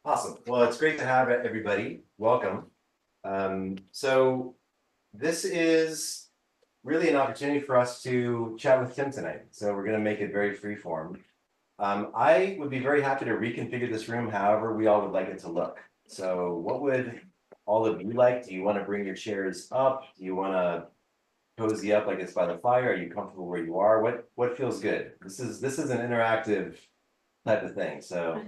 Awesome. Well, it's great to have everybody. Welcome. So this is really an opportunity for us to chat with Tim tonight. So we're going to make it very free form. I would be very happy to reconfigure this room however we all would like it to look. So what would all of you like? Do you want to bring your chairs up? Do you want to cozy up like it's by the fire? Are you comfortable where you are? What feels good? This is an interactive type of thing. So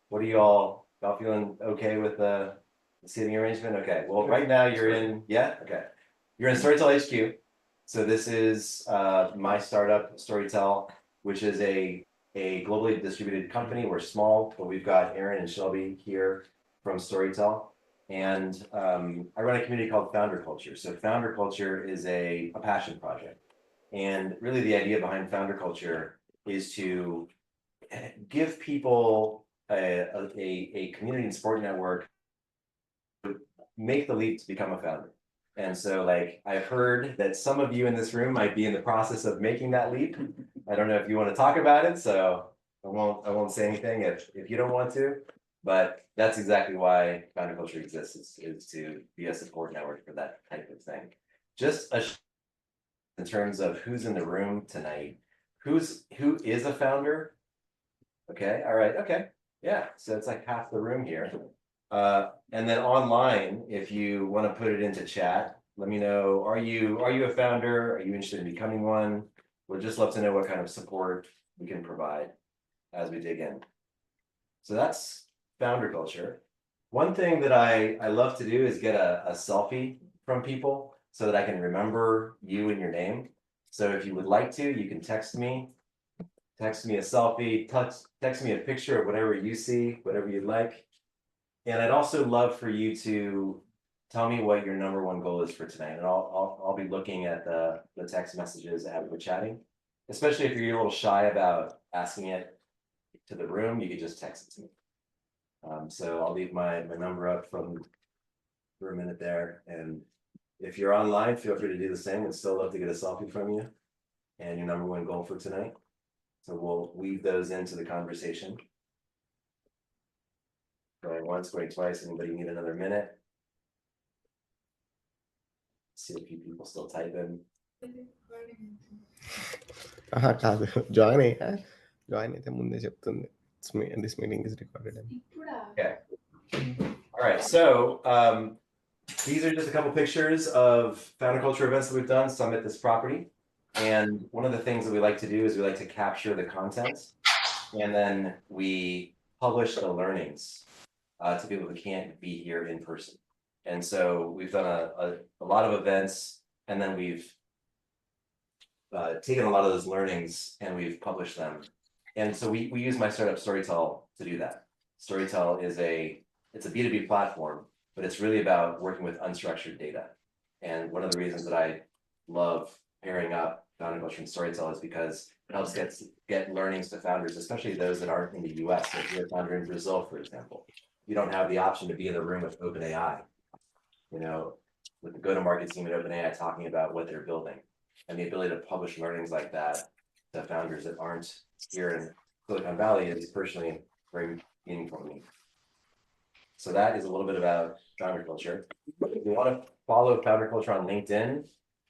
what are y'all feeling okay with the seating arrangement? Okay, well, right now you're in, yeah, okay. You're in Storytell HQ. So this is my startup, Storytell, which is a globally distributed company. We're small, but we've got Aaron and Shelby here from Storytell. And I run a community called Founder Culture. So Founder Culture is a passion project. And really the idea behind Founder Culture is to give people a community and support network to make the leap to become a founder. And so like I've heard that some of you in this room might be in the process of making that leap. I don't know if you want to talk about it, so I won't say anything if you don't want to, but that's exactly why Founder Culture exists, is to be a support network for that type of thing. Just in terms of who's in the room tonight, who is a founder? Okay, all right, okay. Yeah, so it's like half the room here. And then online, if you want to put it into chat, let me know, are you a founder? Are you interested in becoming one? We'd just love to know what kind of support we can provide as we dig in. So that's founder culture. One thing that I love to do is get a selfie from people so that I can remember you and your name. So if you would like to, you can text me a selfie, text me a picture of whatever you see, whatever you'd like. And I'd also love for you to tell me what your number one goal is for tonight. And I'll be looking at the text messages as we're chatting, especially if you're a little shy about asking it to the room, you could just text it to me. So I'll leave my number up for a minute there. And if you're online, feel free to do the same. We'd still love to get a selfie from you and your number one goal for tonight. So we'll weave those into the conversation. Going once, going twice. Anybody need another minute? See a few people still typing. కాదు join అయ్యా join అయితే ముందే చెప్తుంది this meeting is recorded అని. Okay. All right. So these are just a couple pictures of founder culture events that we've done, some at this property. And one of the things that we like to do is we like to capture the content, and then we publish the learnings to people who can't be here in person. And so we've done a lot of events, and then we've taken a lot of those learnings and we've published them. And so we use my startup Storytell to do that. Storytell is it's a B2B platform, but it's really about working with unstructured data. And one of the reasons that I love pairing up Founder Culture and Storytell is because it helps get learnings to founders, especially those that aren't in the US. So if you're a founder in Brazil, for example, you don't have the option to be in the room with OpenAI, you know, with the go-to-market team at OpenAI talking about what they're building, and the ability to publish learnings like that to founders that aren't here in Silicon Valley is personally very meaningful to me. So that is a little bit about founder culture. If you want to follow founder culture on LinkedIn,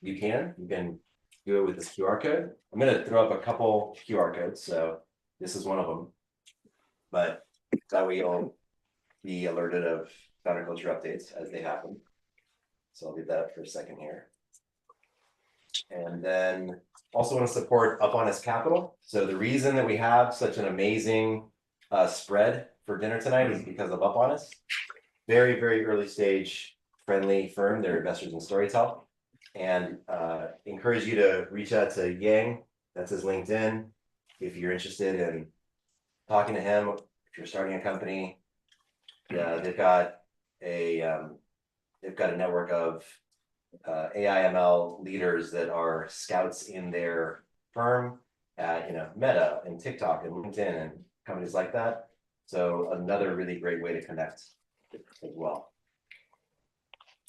you can. You can do it with this QR code. I'm going to throw up a couple QR codes. So this is one of them. But that way you'll be alerted of founder culture updates as they happen. So I'll leave that up for a second here. And then also want to support Up Honest Capital. So the reason that we have such an amazing spread for dinner tonight is because of Up Honest. Very, very early stage friendly firm. They're investors in Storytell. And encourage you to reach out to Yang. That's his LinkedIn. If you're interested in talking to him, if you're starting a company, yeah, they've got a network of AI ML leaders that are scouts in their firm at Meta and TikTok and LinkedIn and companies like that. So another really great way to connect as well.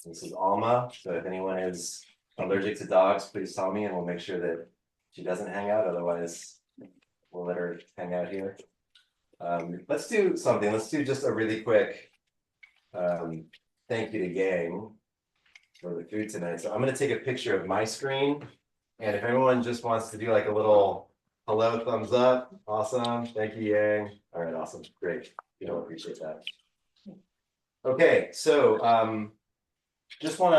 This is Alma. So if anyone is allergic to dogs, please tell me and we'll make sure that she doesn't hang out. Otherwise, we'll let her hang out here. Let's do something. Let's do just a really quick thank you to Yang for the food tonight. So I'm going to take a picture of my screen. And if anyone just wants to do like a little hello, thumbs up. Awesome. Thank you, Yang. All right, awesome. Great. You don't appreciate that. Okay, so just want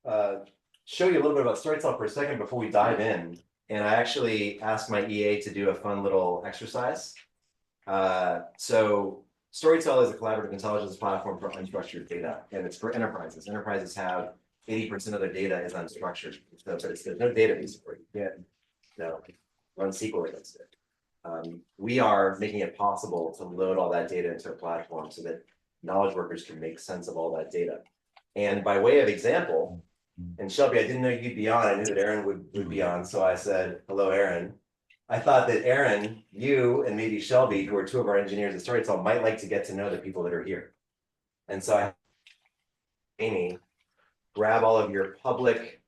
to show you a little bit about Storytell for a second before we dive in. And I actually asked my EA to do a fun little exercise. So Storytell is a collaborative intelligence platform for unstructured data, and it's for enterprises. Enterprises have 80% of their data is unstructured. So there's no database for it. You can't run SQL against it. We are making it possible to load all that data into a platform so that knowledge workers can make sense of all that data. And by way of example, and Shelby, I didn't know you'd be on. I knew that Aaron would be on. So I said, hello, Aaron. I thought that Aaron, you, and maybe Shelby, who are two of our engineers at Storytell, might like to get to know the people that are here. And so I had Amy grab all of your public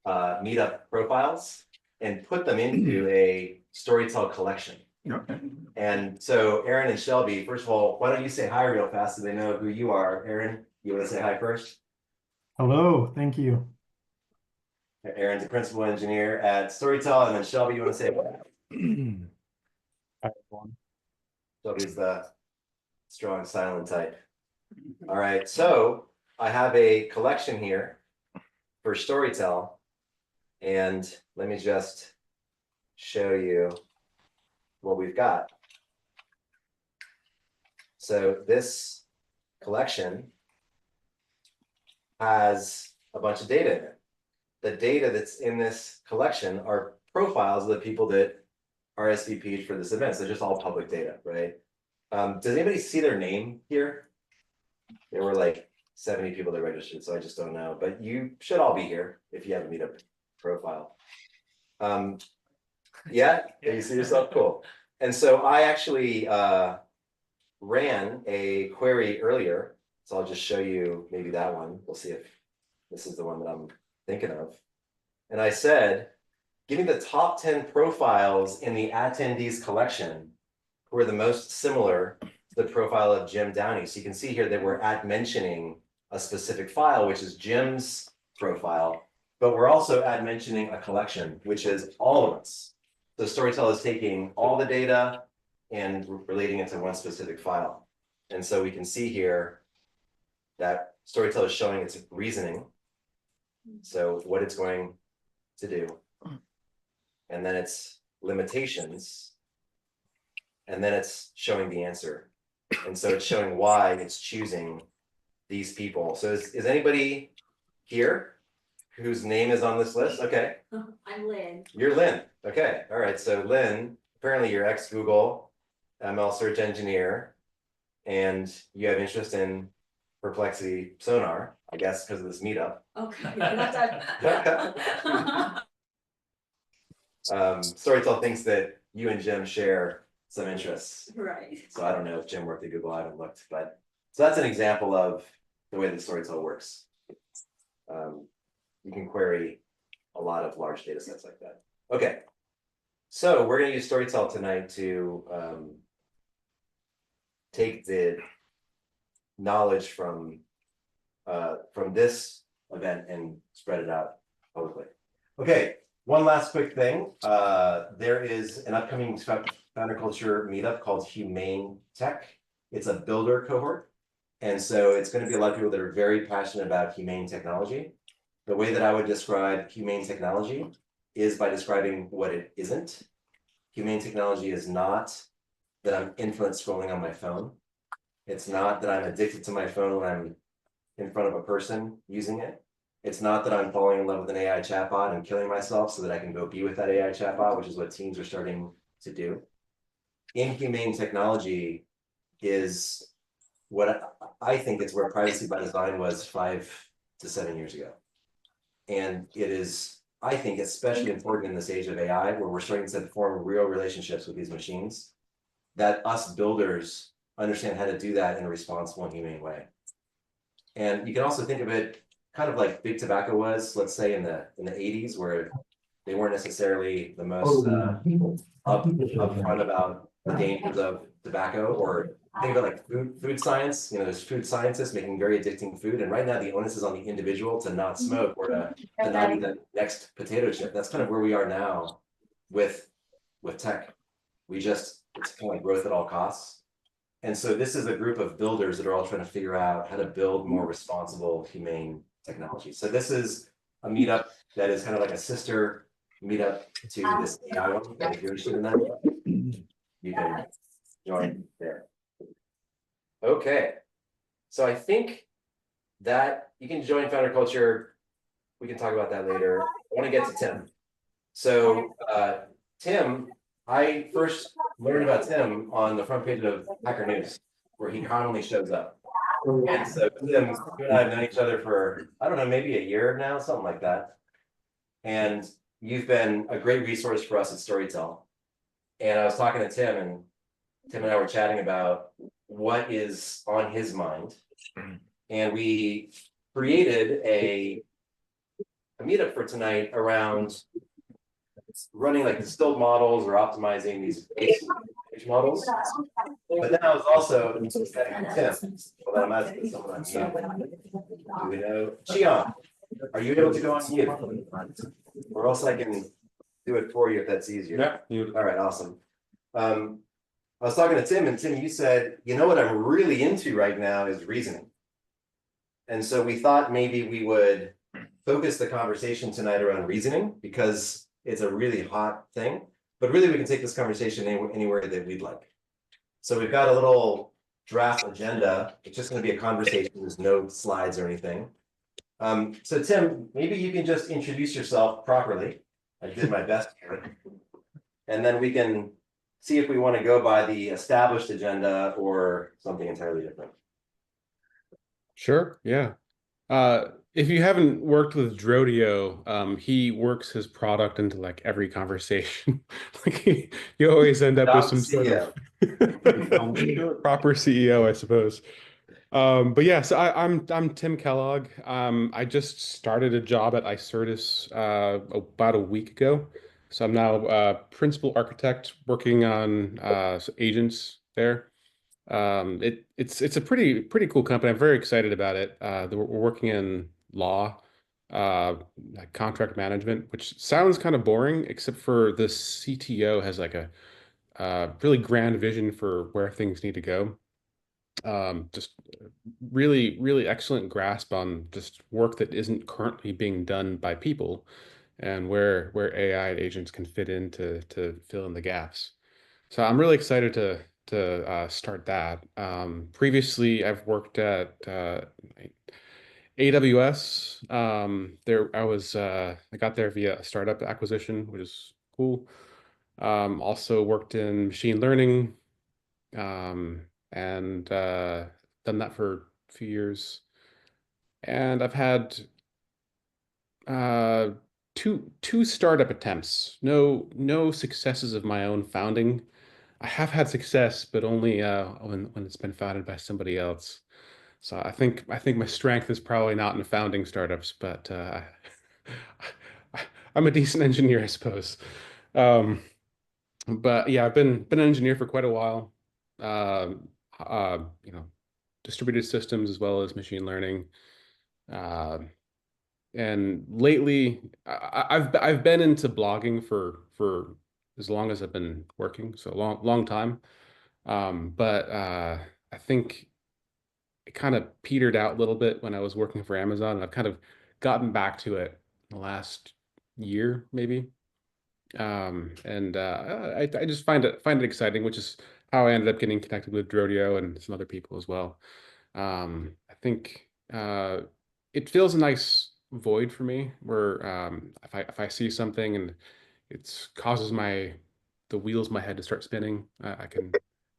meetup profiles and put them into a Storytell collection. Okay. And so Aaron and Shelby, first of all, why don't you say hi real fast so they know who you are. Aaron, you want to say hi first? Hello, thank you. Aaron's a principal engineer at Storytell, and then Shelby, you want to say what? Hi, everyone. Shelby's the strong silent type. All right, so I have a collection here for Storytell, and let me just show you what we've got. So this collection has a bunch of data in it. The data that's in this collection are profiles of the people that RSVP'd for this event. So just all public data, right? Does anybody see their name here? There were like 70 people that registered, so I just don't know. But you should all be here if you have a meetup profile. Yeah, you see yourself? Cool. And so I actually ran a query earlier. So I'll just show you maybe that one. We'll see if this is the one that I'm thinking of. And I said, give me the top 10 profiles in the attendees collection who are the most similar to the profile of Jim Downey. So you can see here that we're mentioning a specific file, which is Jim's profile, but we're also mentioning a collection, which is all of us. So Storytell is taking all the data and relating it to one specific file. And so we can see here that Storytell is showing its reasoning. So what it's going to do, and then its limitations, and then it's showing the answer. And so it's showing why it's choosing these people. So is anybody here whose name is on this list? Okay. I'm Lynn. You're Lynn. Okay. All right. So Lynn, apparently you're ex-Google ML search engineer, and you have interest in Perplexity Sonar, I guess, because of this meetup. Okay. Storytell thinks that you and Jim share some interests. Right. So I don't know if Jim worked at Google, I haven't looked, but so that's an example of the way that Storytell works. You can query a lot of large data sets like that. Okay, so we're going to use Storytell tonight to take the knowledge from this event and spread it out publicly. Okay, one last quick thing. There is an upcoming founder culture meetup called Humane Tech. It's a builder cohort. And so it's going to be a lot of people that are very passionate about humane technology. The way that I would describe humane technology is by describing what it isn't. Humane technology is not that I'm infinite scrolling on my phone. It's not that I'm addicted to my phone when I'm in front of a person using it. It's not that I'm falling in love with an AI chatbot and killing myself so that I can go be with that AI chatbot, which is what teens are starting to do. Inhumane technology is what I think it's where privacy by design was 5 to 7 years ago. And it is, I think, especially important in this age of AI, where we're starting to form real relationships with these machines, that us builders understand how to do that in a responsible and humane way. And you can also think of it kind of like big tobacco was, let's say in the 80s, where they weren't necessarily the most upfront about the dangers of tobacco, or think about like food science. You know, there's food scientists making very addicting food, and right now the onus is on the individual to not smoke or to not eat the next potato chip. That's kind of where we are now with tech. It's kind of like growth at all costs. And so this is a group of builders that are all trying to figure out how to build more responsible, humane technology. So this is a meetup that is kind of like a sister meetup to this AI one. And if you're interested in that, you can join there. Okay. So I think that you can join Founder Culture. We can talk about that later. I want to get to Tim. So Tim, I first learned about Tim on the front page of Hacker News, where he commonly shows up. And so Tim, you and I have known each other for, I don't know, maybe a year now, something like that. And you've been a great resource for us at Storytell. And I was talking to Tim, and Tim and I were chatting about what is on his mind. And we created a meetup for tonight around running like distilled models or optimizing these base models. But then I was also Tim, well, then I'm asking someone on mute. Do we know? Chion, are you able to go on mute? Or else I can do it for you if that's easier. Yeah. All right, awesome. I was talking to Tim, and Tim, you said, you know what I'm really into right now is reasoning. And so we thought maybe we would focus the conversation tonight around reasoning because it's a really hot thing, but really we can take this conversation anywhere that we'd like. So we've got a little draft agenda. It's just going to be a conversation. There's no slides or anything. So Tim, maybe you can just introduce yourself properly. I did my best here. And then we can see if we want to go by the established agenda or something entirely different. Sure. Yeah. If you haven't worked with Drodio, he works his product into like every conversation. Like you always end up with some sort of proper CEO, I suppose. But yeah, so I'm Tim Kellogg. I just started a job at Icertis about a week ago. So I'm now principal architect working on agents there. It's a pretty cool company. I'm very excited about it. We're working in law, like contract management, which sounds kind of boring, except for the CTO has like a really grand vision for where things need to go. Just really excellent grasp on just work that isn't currently being done by people, and where AI agents can fit in to fill in the gaps. So I'm really excited to start that. Previously, I've worked at AWS. There I got there via a startup acquisition, which is cool. Also worked in machine learning, and done that for a few years. And I've had uh, two startup attempts. No successes of my own founding. I have had success, but only when it's been founded by somebody else. So I think my strength is probably not in founding startups, but I'm a decent engineer, I suppose. Um, but yeah, I've been an engineer for quite a while. You know, distributed systems as well as machine learning. Uh, and lately, I've been into blogging for as long as I've been working, so long time. But I think it kind of petered out a little bit when I was working for Amazon, and I've kind of gotten back to it in the last year, maybe. And I just find it exciting, which is how I ended up getting connected with Drodio and some other people as well. I think it fills a nice void for me where if I see something and it causes the wheels in my head to start spinning, I can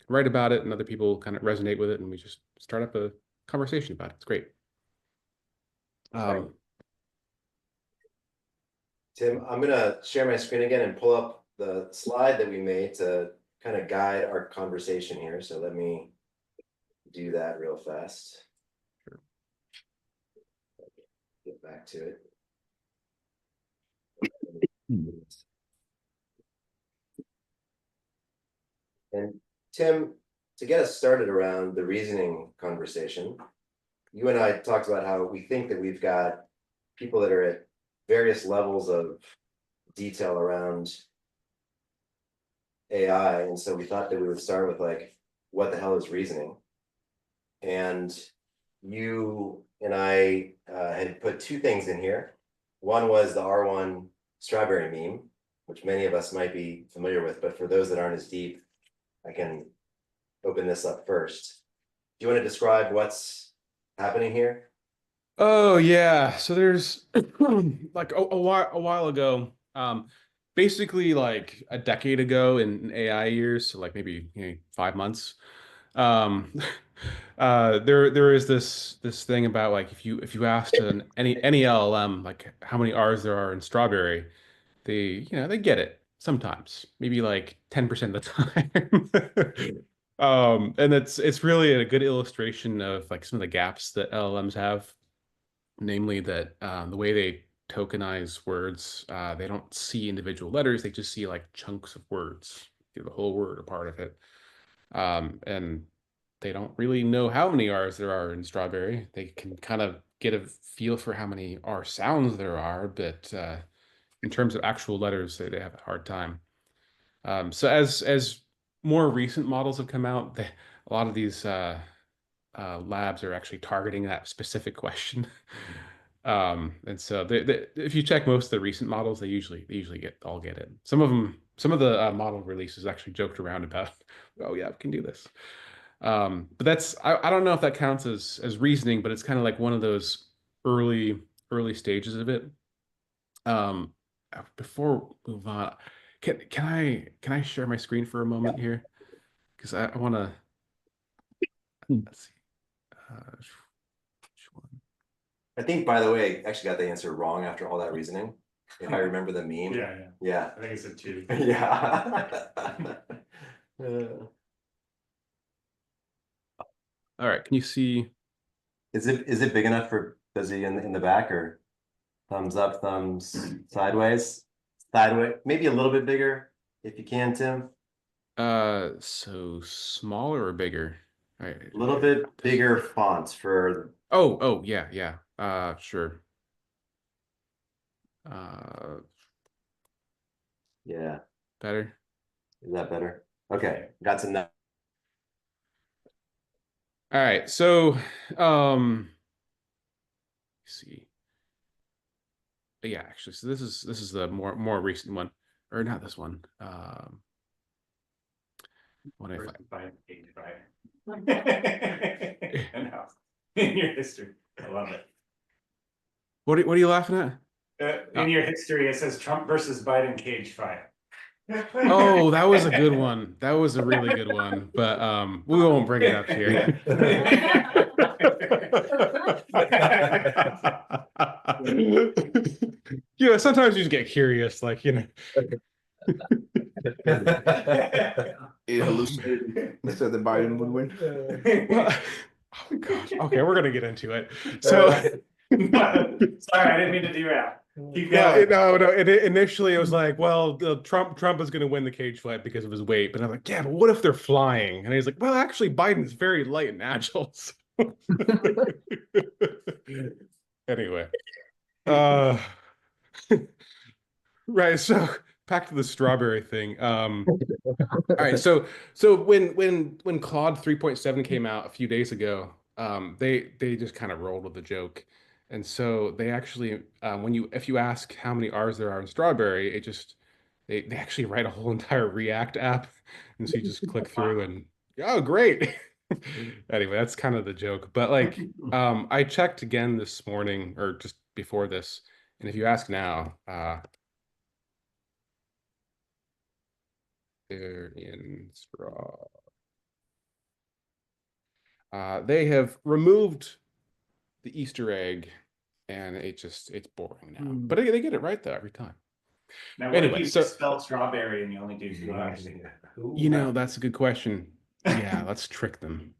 write about it and other people kind of resonate with it, and we just start up a conversation about it. It's great. Right. Tim, I'm gonna share my screen again and pull up the slide that we made to kind of guide our conversation here. So let me do that real fast. Sure. Get back to it. And Tim, to get us started around the reasoning conversation, you and I talked about how we think that we've got people that are at various levels of detail around AI, and so we thought that we would start with like, what the hell is reasoning? And you and I had put two things in here. One was the R1 strawberry meme, which many of us might be familiar with, but for those that aren't as deep, I can open this up first. Do you want to describe what's happening here? Oh yeah. So there's like a while ago, basically like a decade ago in AI years, so like maybe 5 months. Um, there is this thing about like if you asked any LLM like how many R's there are in strawberry, they get it sometimes, maybe like 10% of the time. And it's really a good illustration of like some of the gaps that LLMs have, namely that the way they tokenize words, they don't see individual letters, they just see like chunks of words, the whole word a part of it. And they don't really know how many R's there are in strawberry. They can kind of get a feel for how many R sounds there are, but in terms of actual letters, they have a hard time. So as more recent models have come out, a lot of these labs are actually targeting that specific question. And so if you check most of the recent models, they usually all get it. Some of the model releases actually joked around about, oh yeah, we can do this. But I don't know if that counts as reasoning, but it's kind of like one of those early stages of it. Before we move on, can I share my screen for a moment here? Because I want to, let's see. Which one? I think, by the way, actually got the answer wrong after all that reasoning. If I remember the meme. Yeah. I think it's a 2. Yeah. All right, can you see? Is it big enough for Busy in the back, or thumbs up, thumbs sideways? Sideways, maybe a little bit bigger if you can, Tim. So smaller or bigger? All right. A little bit bigger fonts for. Oh, yeah. Sure. Uh, Yeah. Better. Is that better? Okay, got some. All right, so let's see. Yeah, actually, so this is the more recent one, or not this one. What if I in your history, I love it. What are you laughing at? In your history, it says Trump versus Biden cage fight. Oh, that was a good one. That was a really good one, but we won't bring it up here. Sometimes you just get curious, like, It hallucinated and said that Biden would win. Well, oh gosh. Okay, we're gonna get into it. So Sorry, I didn't mean to derail. Keep going. no. Initially, it was like, well, Trump is going to win the cage fight because of his weight, but I'm like, yeah, but what if they're flying? And he's like, well, actually, Biden's very light and agile. So. Anyway, right. So back to the strawberry thing. All right. So when Claude 3.7 came out a few days ago, they just kind of rolled with the joke. And so they actually, if you ask how many R's there are in strawberry, they actually write a whole entire React app, and so you just click through and oh great. Anyway, that's kind of the joke. But like, I checked again this morning or just before this, and if you ask now, they're in straw. They have removed the Easter egg, and it's boring now. But they get it right though every time. Now, what if you spell strawberry and you only do 2 R's? That's a good question. Yeah, let's trick them.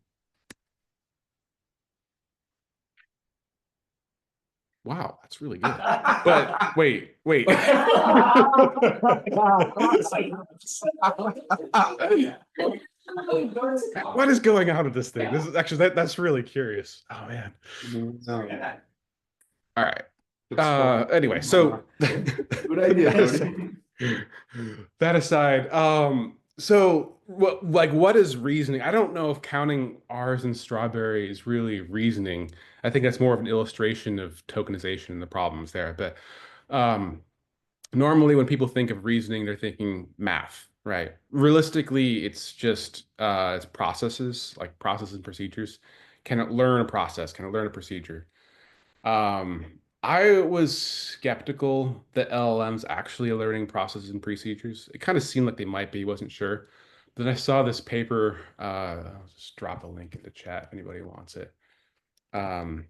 Wow, that's really good. But wait. What is going on with this thing? This is actually that's really curious. Oh man. All right. Anyway, so Good idea. that aside, so what is reasoning? I don't know if counting R's and strawberry is really reasoning. I think that's more of an illustration of tokenization and the problems there. But um, normally when people think of reasoning, they're thinking math, right? Realistically, it's just it's processes, like processes and procedures. Can it learn a process? Can it learn a procedure? Um, I was skeptical that LLMs actually are learning processes and procedures. It kind of seemed like they might be, wasn't sure. Then I saw this paper. I'll just drop a link in the chat if anybody wants it. Um,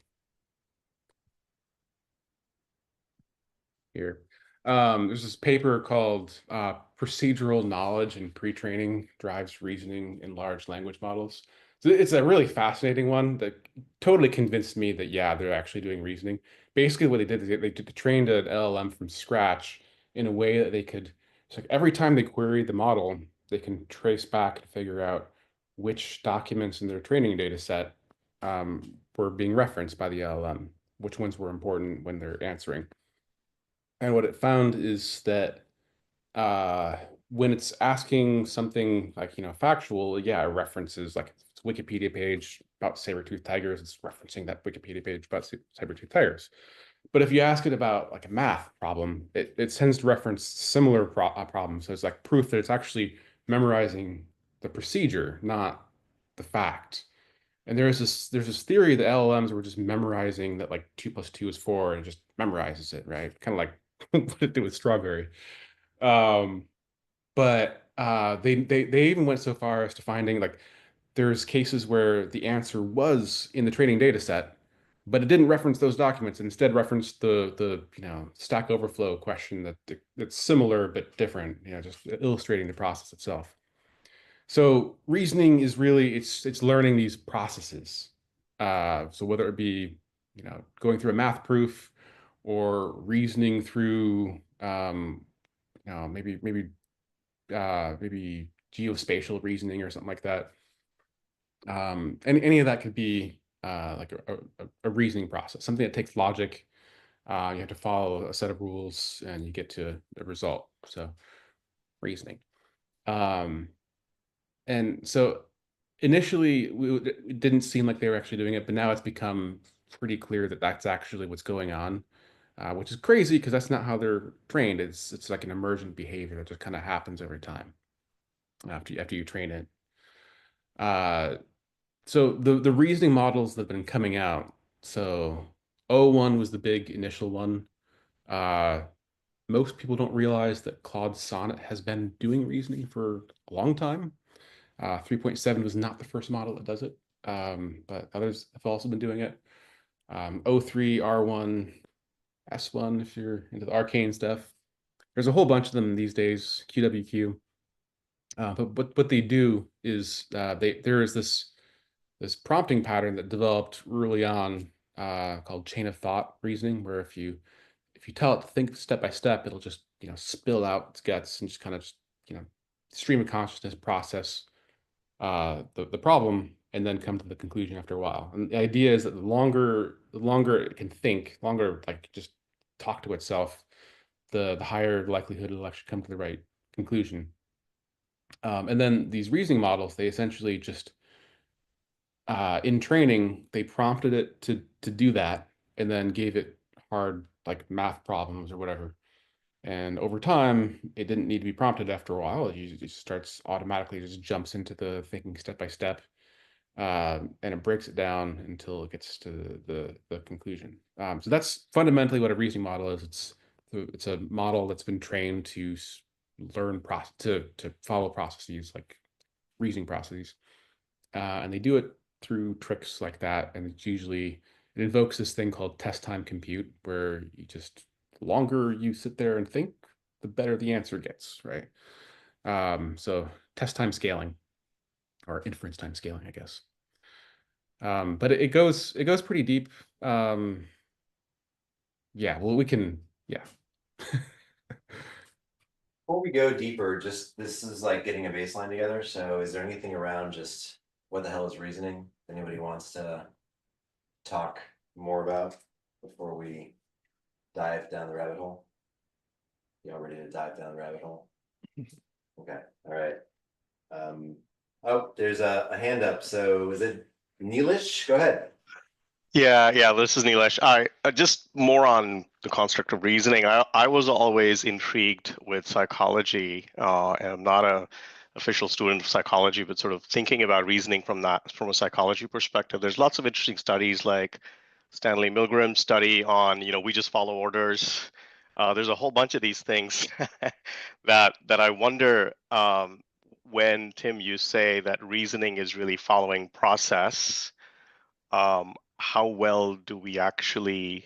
Here. There's this paper called Procedural Knowledge and Pre-training Drives Reasoning in Large Language Models. So it's a really fascinating one that totally convinced me that, yeah, they're actually doing reasoning. Basically, what they did is they trained an LLM from scratch in a way that they could, it's like every time they queried the model, they can trace back and figure out which documents in their training data set were being referenced by the LLM, which ones were important when they're answering. And what it found is that uh, when it's asking something like, factual, yeah, it references like it's a Wikipedia page about saber-toothed tigers, it's referencing that Wikipedia page about saber-toothed tigers. But if you ask it about like a math problem, it tends to reference similar problems. So it's like proof that it's actually memorizing the procedure, not the fact. And there's this theory that LLMs were just memorizing that like 2 + 2 is 4 and just memorizes it, right? Kind of like what it did with strawberry. Um, but they even went so far as to finding like there's cases where the answer was in the training data set, but it didn't reference those documents. It instead referenced the Stack Overflow question that's similar but different, just illustrating the process itself. So reasoning is really it's learning these processes. So whether it be going through a math proof or reasoning through maybe geospatial reasoning or something like that. Any of that could be like a reasoning process, something that takes logic. You have to follow a set of rules and you get to a result. So reasoning. Um, And so initially, it didn't seem like they were actually doing it, but now it's become pretty clear that that's actually what's going on, which is crazy because that's not how they're trained. It's like an emergent behavior that just kind of happens over time after you train it. Uh, so the reasoning models that have been coming out. So O1 was the big initial one. Uh, Most people don't realize that Claude Sonnet has been doing reasoning for a long time. 3.7 was not the first model that does it, but others have also been doing it. O3, R1, S1, if you're into the arcane stuff. There's a whole bunch of them these days, QWQ. But what they do is there is this prompting pattern that developed early on called chain of thought reasoning, where if you tell it to think step by step, it'll just spill out its guts and just kind of stream of consciousness process the problem and then come to the conclusion after a while. And the idea is that the longer it can think, longer like just talk to itself, the higher likelihood it'll actually come to the right conclusion. And then these reasoning models, they essentially just in training, they prompted it to do that and then gave it hard like math problems or whatever. And over time, it didn't need to be prompted after a while. It just starts automatically, just jumps into the thinking step by step, and it breaks it down until it gets to the conclusion. So that's fundamentally what a reasoning model is. It's a model that's been trained to learn to follow processes like reasoning processes, and they do it through tricks like that. And it invokes this thing called test time compute, where the longer you sit there and think, the better the answer gets, right? So test time scaling or inference time scaling, I guess. But it goes pretty deep. Yeah, well, yeah. Before we go deeper, just this is like getting a baseline together. So is there anything around just what the hell is reasoning? Anybody wants to talk more about before we dive down the rabbit hole? Y'all ready to dive down the rabbit hole? Okay, all right. Oh, there's a hand up. So is it Neelish? Go ahead. Yeah, this is Nilesh. I just more on the construct of reasoning. I was always intrigued with psychology, and I'm not a official student of psychology, but sort of thinking about reasoning from a psychology perspective. There's lots of interesting studies like Stanley Milgram's study on, we just follow orders. There's a whole bunch of these things that I wonder, when Tim, you say that reasoning is really following process. How well do we actually,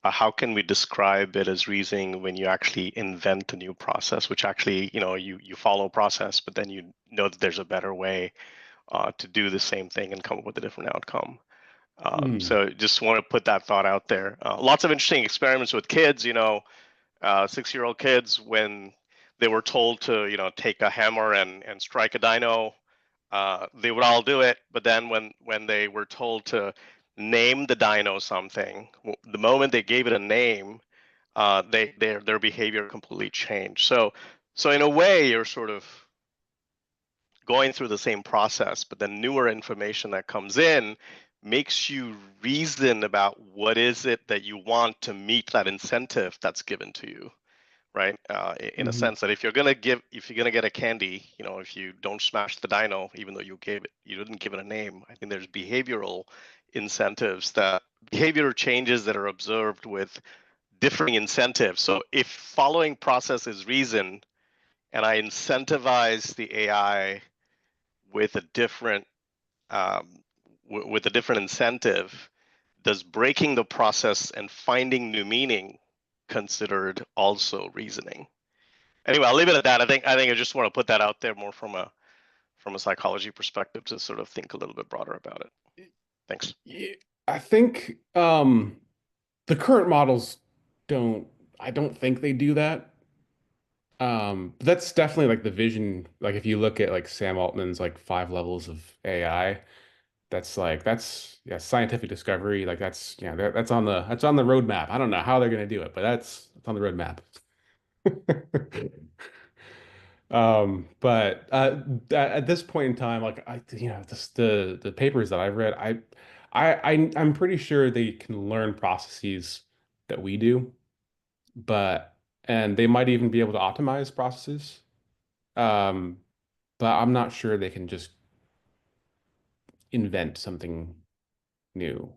how can we describe it as reasoning when you actually invent a new process, which actually, you follow a process, but then you know that there's a better way to do the same thing and come up with a different outcome. So just want to put that thought out there. Lots of interesting experiments with kids, 6-year-old kids, when they were told to, take a hammer and strike a dino, they would all do it. But then when they were told to name the dino something, the moment they gave it a name, their behavior completely changed. So in a way, you're sort of going through the same process, but then newer information that comes in makes you reason about what is it that you want to meet that incentive that's given to you, right? In a sense that if you're gonna get a candy, if you don't smash the dino, even though you didn't give it a name, I think there's behavioral incentives, that behavior changes that are observed with differing incentives. So if following process is reason, and I incentivize the AI with a different incentive, does breaking the process and finding new meaning considered also reasoning? Anyway, I'll leave it at that. I just want to put that out there more from a psychology perspective to sort of think a little bit broader about it. Thanks. Yeah, I think the current models I don't think they do that. But that's definitely like the vision. Like if you look at like Sam Altman's like 5 levels of AI, that's yeah, scientific discovery. Like that's on the roadmap. I don't know how they're gonna do it, but that's on the roadmap. But at this point in time, like the papers that I've read, I'm pretty sure they can learn processes that we do, and they might even be able to optimize processes. Um, but I'm not sure they can just invent something new.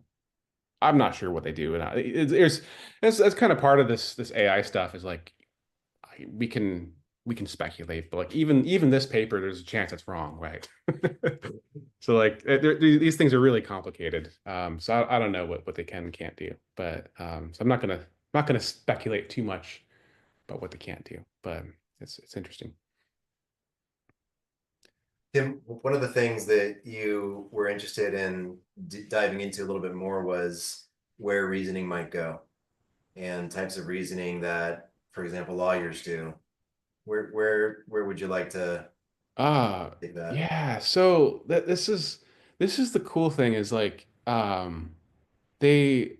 I'm not sure what they do, and that's kind of part of this AI stuff is like we can speculate, but like even this paper, there's a chance it's wrong, right? So like these things are really complicated. So I don't know what they can and can't do, but so I'm not gonna speculate too much about what they can't do, but it's interesting. Tim, one of the things that you were interested in diving into a little bit more was where reasoning might go and types of reasoning that, for example, lawyers do. Where would you like to take that? Yeah, so this is the cool thing is like they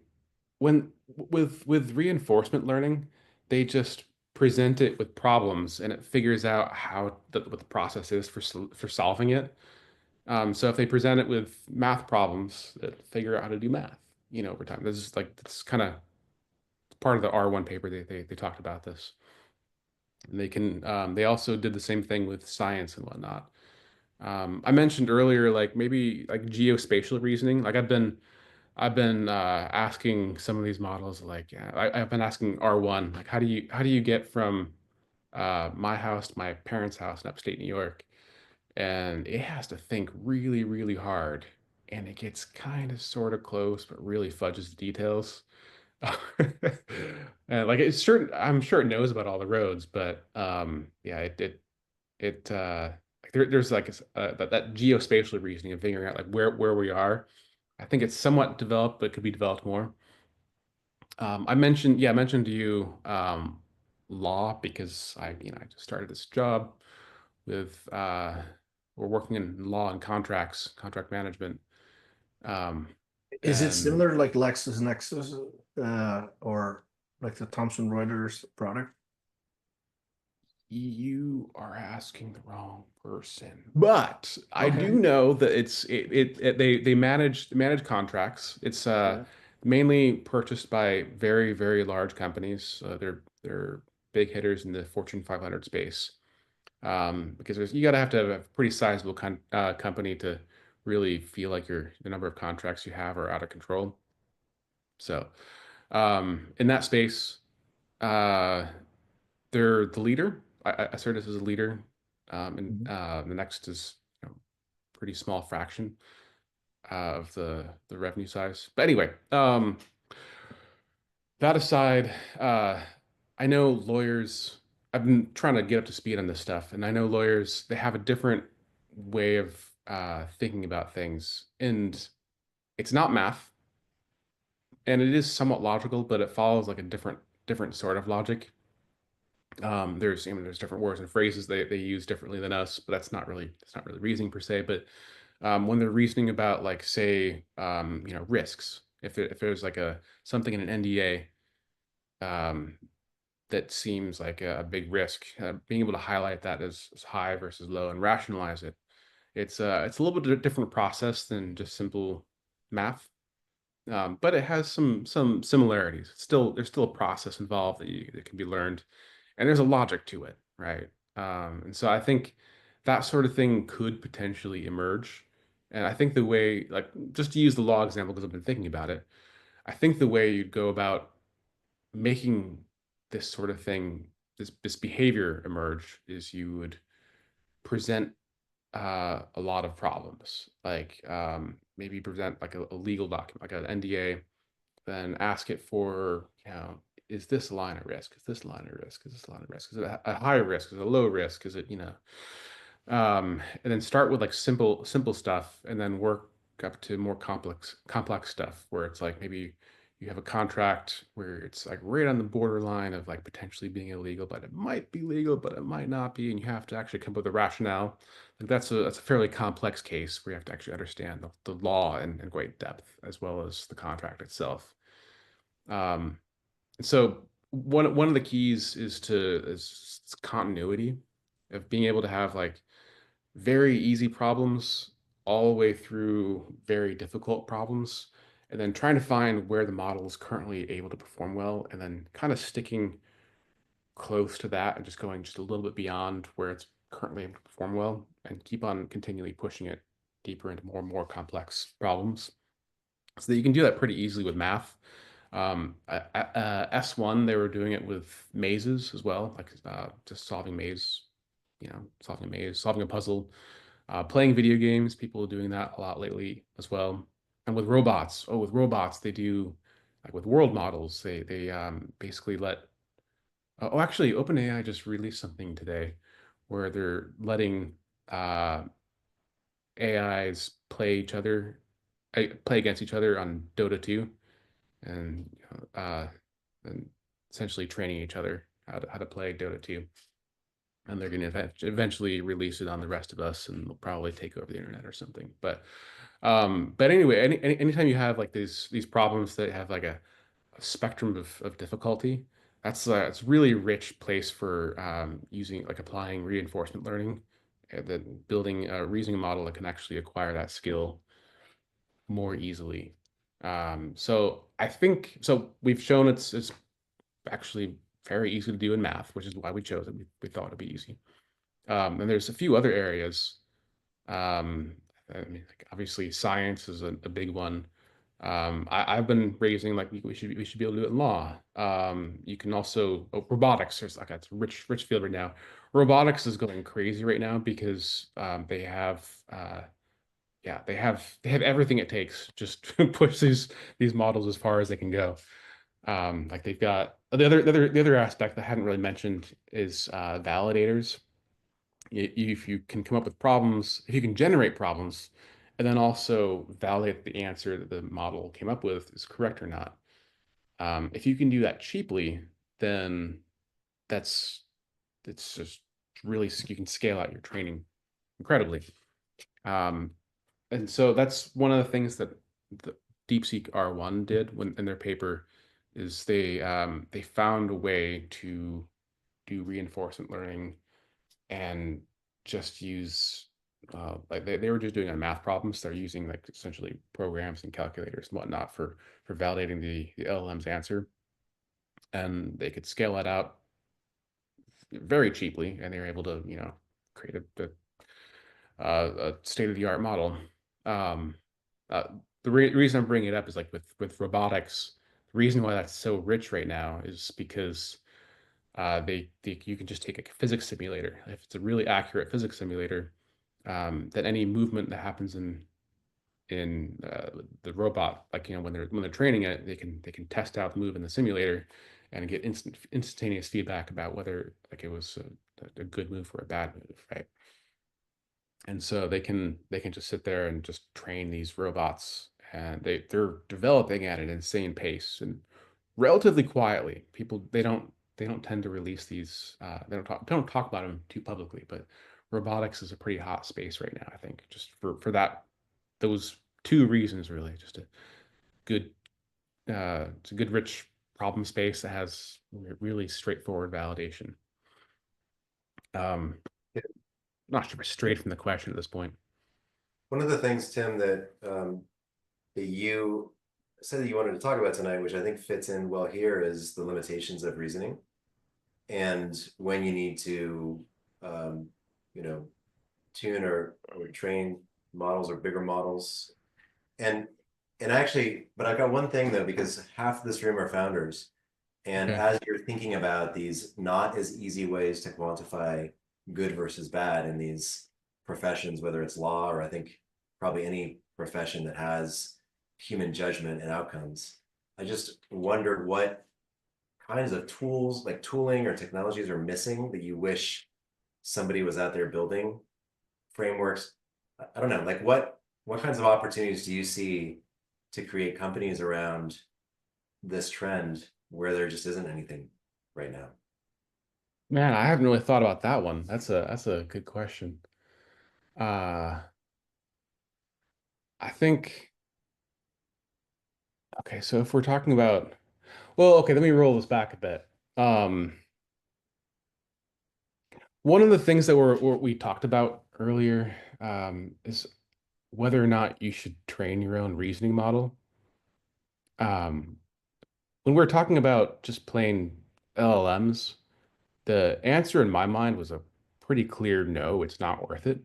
when with reinforcement learning, they just present it with problems and it figures out what the process is for solving it. So if they present it with math problems, it'll figure out how to do math, over time. This is like that's kind of part of the R1 paper. They talked about this. And they also did the same thing with science and whatnot. I mentioned earlier, like maybe like geospatial reasoning. Like I've been asking some of these models, like I've been asking R1, like how do you get from my house to my parents' house in upstate New York? And it has to think really, really hard, and it gets kind of sort of close, but really fudges the details. And like I'm sure it knows about all the roads, but yeah, like there's like that geospatial reasoning of figuring out like where we are. I think it's somewhat developed, but it could be developed more. I mentioned to you law because I just started this job with we're working in law and contracts, contract management. Is it And similar like LexisNexis or like the Thomson Reuters product? you are asking the wrong person, but I Okay. do know that they manage contracts. It's Yeah. mainly purchased by very, very large companies. They're big hitters in the Fortune 500 space. Because you got to have a pretty sizable company to really feel like the number of contracts you have are out of control. So, in that space, uh, they're the leader. I started as a leader, and Mhm. the next is pretty small fraction of the revenue size. But anyway, that aside, I know lawyers. I've been trying to get up to speed on this stuff, and I know lawyers, they have a different way of thinking about things, and it's not math, and it is somewhat logical, but it follows like a different sort of logic. There's different words and phrases they use differently than us, but that's not really reasoning per se. But when they're reasoning about like say risks, if there's like a something in an NDA um, that seems like a big risk, being able to highlight that as high versus low and rationalize it, it's a little bit different process than just simple math. But it has some similarities. There's still a process involved that can be learned, and there's a logic to it, right? And so I think that sort of thing could potentially emerge. And I think the way, like, just to use the law example because I've been thinking about it, I think the way you'd go about making this sort of thing, this behavior emerge, is you would present a lot of problems, like maybe present like a legal document, like an NDA, then ask it for, is this a line of risk? Is this a line of risk? Is this a line of risk? Is it a high risk? Is it a low risk? Is it, and then start with like simple stuff and then work up to more complex stuff where it's like maybe you have a contract where it's like right on the borderline of like potentially being illegal, but it might be legal, but it might not be, and you have to actually come up with a rationale. Like that's a fairly complex case where you have to actually understand the law in great depth as well as the contract itself. Um, so one of the keys is continuity of being able to have like very easy problems all the way through very difficult problems, and then trying to find where the model is currently able to perform well, and then kind of sticking close to that and just going just a little bit beyond where it's currently able to perform well, and keep on continually pushing it deeper into more and more complex problems. So that you can do that pretty easily with math. S1, they were doing it with mazes as well, like just solving a maze, solving a puzzle, playing video games. People are doing that a lot lately as well. And with robots, they do like with world models. They basically let. Actually, OpenAI just released something today where they're letting uh, AIs play against each other on Dota 2, and and essentially training each other how to play Dota 2. And they're going to eventually release it on the rest of us, and they'll probably take over the internet or something. But anyway, anytime you have like these problems that have like a spectrum of difficulty, it's really rich place for using like applying reinforcement learning, that building a reasoning model that can actually acquire that skill more easily. So I think so. We've shown it's actually very easy to do in math, which is why we chose it. We thought it'd be easy. And there's a few other areas. Um, I mean, like obviously science is a big one. I've been raising like we should be able to do it in law. You can also robotics. There's like it's a rich field right now. Robotics is going crazy right now because they have yeah, they have everything it takes just to push these models as far as they can go. Like they've got the other aspect that I hadn't really mentioned is validators. If you can come up with problems, if you can generate problems, and then also validate the answer that the model came up with is correct or not. If you can do that cheaply, then it's just really, you can scale out your training incredibly. And so that's one of the things that the DeepSeek R1 did when in their paper is they found a way to do reinforcement learning and just use like they were just doing on math problems. They're using like essentially programs and calculators and whatnot for validating the LLM's answer. And they could scale that out very cheaply, and they were able to, create a state-of-the-art model. Um, uh, the reason I'm bringing it up is like with robotics, the reason why that's so rich right now is because you can just take a physics simulator. If it's a really accurate physics simulator, then any movement that happens in the robot, like when they're training it, they can test out the move in the simulator and get instantaneous feedback about whether like it was a good move or a bad move, right? And so they can just sit there and just train these robots, and they're developing at an insane pace and relatively quietly. People they don't tend to release these. They don't talk about them too publicly, but robotics is a pretty hot space right now. I think just for those two reasons really. Just a good it's a good rich problem space that has really straightforward validation. Um, Not sure if I strayed from the question at this point. One of the things, Tim, that you said that you wanted to talk about tonight, which I think fits in well here, is the limitations of reasoning and when you need to, um, you know, tune or train models or bigger models. And actually, but I've got one thing though, because half of this room are founders. And Okay. as you're thinking about these not as easy ways to quantify good versus bad in these professions, whether it's law or I think probably any profession that has human judgment and outcomes, I just wondered what kinds of tools, like tooling or technologies, are missing that you wish somebody was out there building frameworks. I don't know, like what kinds of opportunities do you see to create companies around this trend where there just isn't anything right now? Man, I haven't really thought about that one. That's a good question. Uh, I think okay, so if we're talking about well, okay, let me roll this back a bit. Um, One of the things that we talked about earlier is whether or not you should train your own reasoning model. Um, when we're talking about just plain LLMs, the answer in my mind was a pretty clear no, it's not worth it.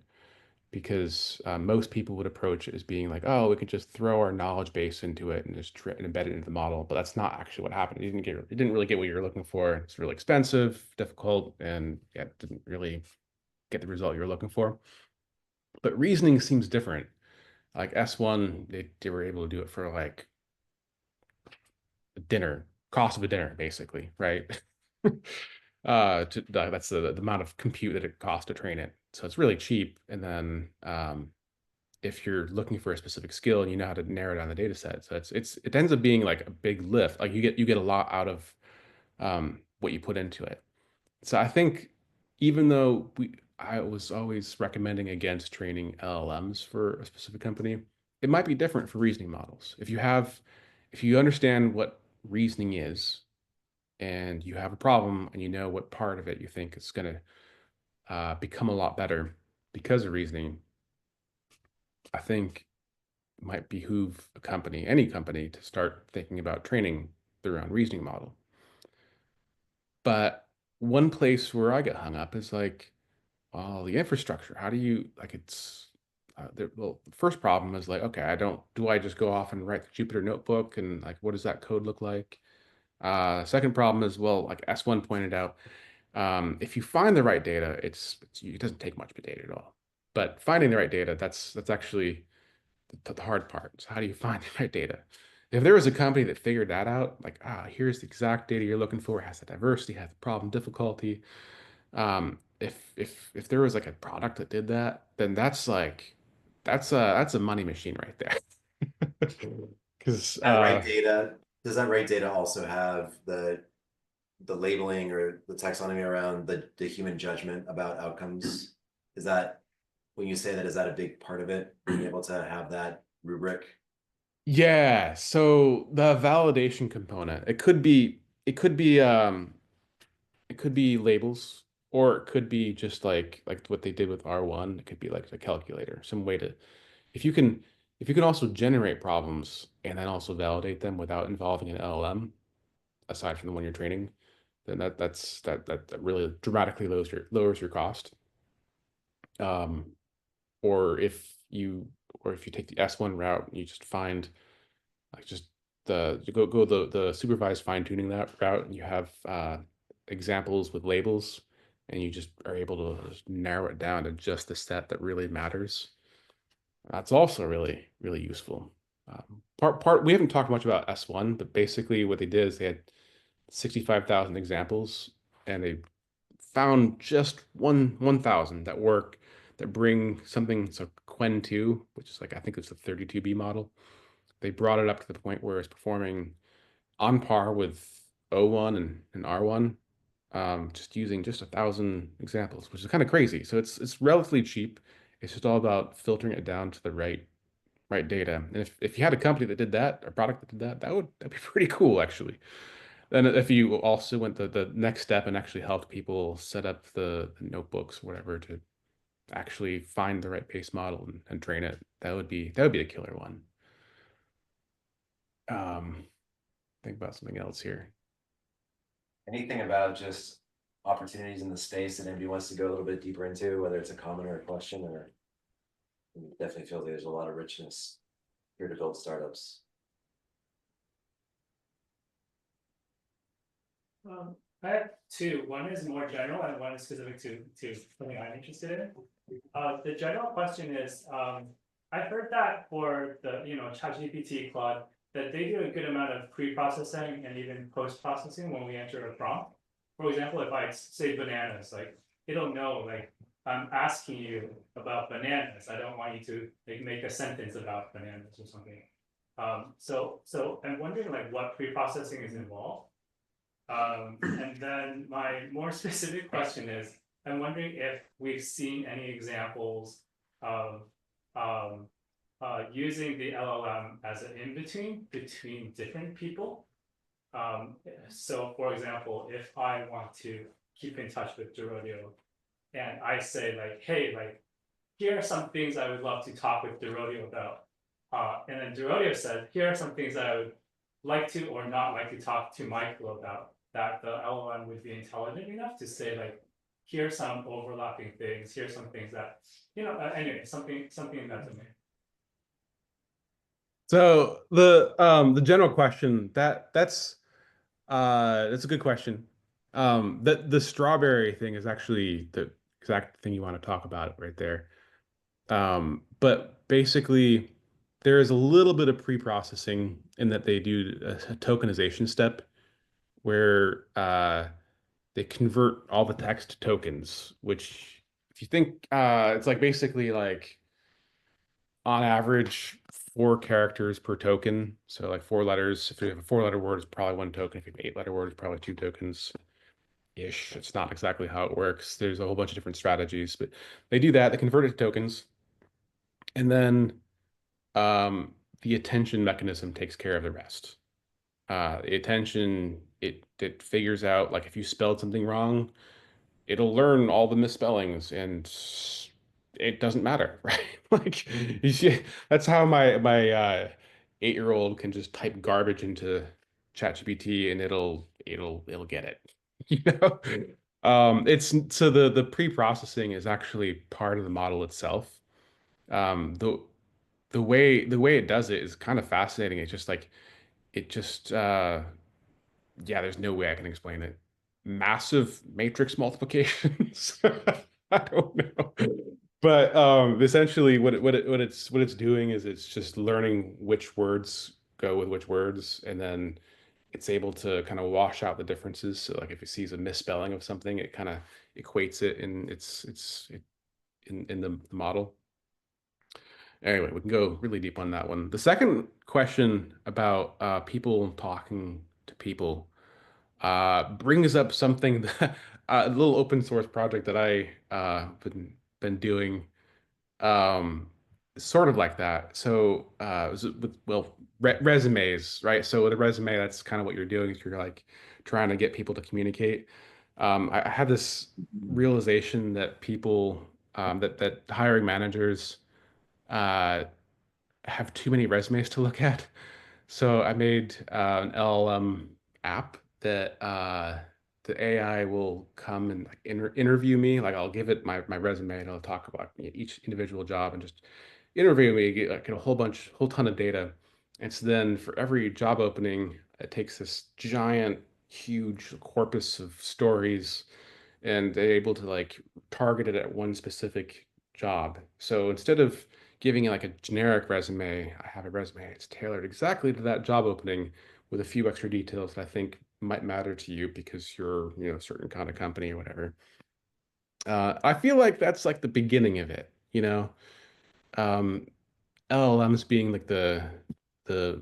Because most people would approach it as being like, oh, we could just throw our knowledge base into it and just and embed it into the model. But that's not actually what happened. You didn't really get what you were looking for. It's really expensive, difficult, and yeah, didn't really get the result you were looking for. But reasoning seems different. Like S1, they were able to do it for like a dinner, cost of a dinner, basically, right? That's the amount of compute that it costs to train it. So it's really cheap. And then if you're looking for a specific skill and you know how to narrow down the data set. So it ends up being like a big lift. Like you get a lot out of what you put into it. So I think even though I was always recommending against training LLMs for a specific company, it might be different for reasoning models. If you understand what reasoning is and you have a problem and you know what part of it you think is going to become a lot better because of reasoning, I think might behoove a company, any company, to start thinking about training their own reasoning model. But one place where I get hung up is like, well, the infrastructure. How do you like well, the first problem is like, okay, do I just go off and write the Jupyter notebook and like, what does that code look like? Second problem is, well, like S1 pointed out, if you find the right data, it doesn't take much data at all. But finding the right data, that's actually the hard part. So how do you find the right data? If there was a company that figured that out, like, here's the exact data you're looking for, has the diversity, has the problem difficulty. If there was like a product that did that, then that's a money machine right there. Because That right data, does that right data also have the the labeling or the taxonomy around the human judgment about outcomes? Is that, when you say that, is that a big part of it, being able to have that rubric? Yeah, so the validation component, it could be labels, or it could be just like what they did with R1. It could be like a calculator, some way to, if you can if you can also generate problems and then also validate them without involving an LLM, aside from the one you're training, then that really dramatically lowers your cost. Um, or if you take the S1 route, you just find like just you go the supervised fine tuning that route, and you have examples with labels, and you just are able to just narrow it down to just the set that really matters. That's also really useful. We haven't talked much about S1, but basically what they did is they had 65,000 examples, and they found just 1,000 that work, that bring something, so Quen 2, which is like, I think it's the 32B model. They brought it up to the point where it's performing on par with O1 and R1, just using just 1,000 examples, which is kind of crazy. So it's relatively cheap. It's just all about filtering it down to the right data. And if you had a company that did that, a product that did that, that'd be pretty cool, actually. Then if you also went the next step and actually helped people set up the notebooks, whatever, to actually find the right pace model and train it, that would be a killer one. Think about something else here. Anything about just opportunities in the space that anybody wants to go a little bit deeper into, whether it's a comment or a question, or definitely feel like there's a lot of richness here to build startups. I have two. One is more general, and one is specific to something I'm interested in. The general question is, I heard that for the ChatGPT, Claude, that they do a good amount of pre-processing and even post-processing when we enter a prompt. For example, if I say bananas, like it'll know, like I'm asking you about bananas. I don't want you to make a sentence about bananas or something. So I'm wondering like what pre-processing is involved. And then my more specific question is, I'm wondering if we've seen any examples of using the LLM as an in-between between different people. So for example, if I want to keep in touch with Gerodio and I say like, hey, like, here are some things I would love to talk with Gerodio about. And then Gerodio said, here are some things that I would like to or not like to talk to Michael about, that the LLM would be intelligent enough to say like, here's some overlapping things, here's some things that, anyway, something in that domain. So the general question, that's a good question. The strawberry thing is actually the exact thing you want to talk about right there. But basically, there is a little bit of pre-processing in that they do a tokenization step where they convert all the text to tokens, which if you think it's like basically like on average 4 characters per token. So like 4 letters. If you have a 4-letter word, it's probably 1 token. If you have an 8-letter word, it's probably 2 tokens ish. It's not exactly how it works. There's a whole bunch of different strategies, but they do that. They convert it to tokens, and then the attention mechanism takes care of the rest. The attention, it figures out, like, if you spelled something wrong, it'll learn all the misspellings, and it doesn't matter, right? Like, that's how my 8-year-old can just type garbage into ChatGPT, and it'll get it. You know? It's so the pre-processing is actually part of the model itself. The way it does it is kind of fascinating. It's just like it just yeah, there's no way I can explain it. Massive matrix multiplications. I don't know. But essentially what it's doing is it's just learning which words go with which words, and then it's able to kind of wash out the differences. So like if it sees a misspelling of something, it kind of equates it in the model. Anyway, we can go really deep on that one. The second question about people talking to people. brings up something that a little open source project that I been doing, um, sort of like that. So with resumes, right? So with a resume, that's kind of what you're doing. Is you're like trying to get people to communicate. I had this realization that people that hiring managers uh, have too many resumes to look at. So I made an LLM app that the AI will come and like interview me. Like I'll give it my resume and it'll talk about each individual job and just interview me, get a whole ton of data. And so then for every job opening, it takes this giant, huge corpus of stories and they're able to like target it at one specific job. So instead of giving it like a generic resume, I have a resume. It's tailored exactly to that job opening with a few extra details that I think might matter to you because you're, a certain kind of company or whatever. I feel like that's like the beginning of it, um, LLMs being like the the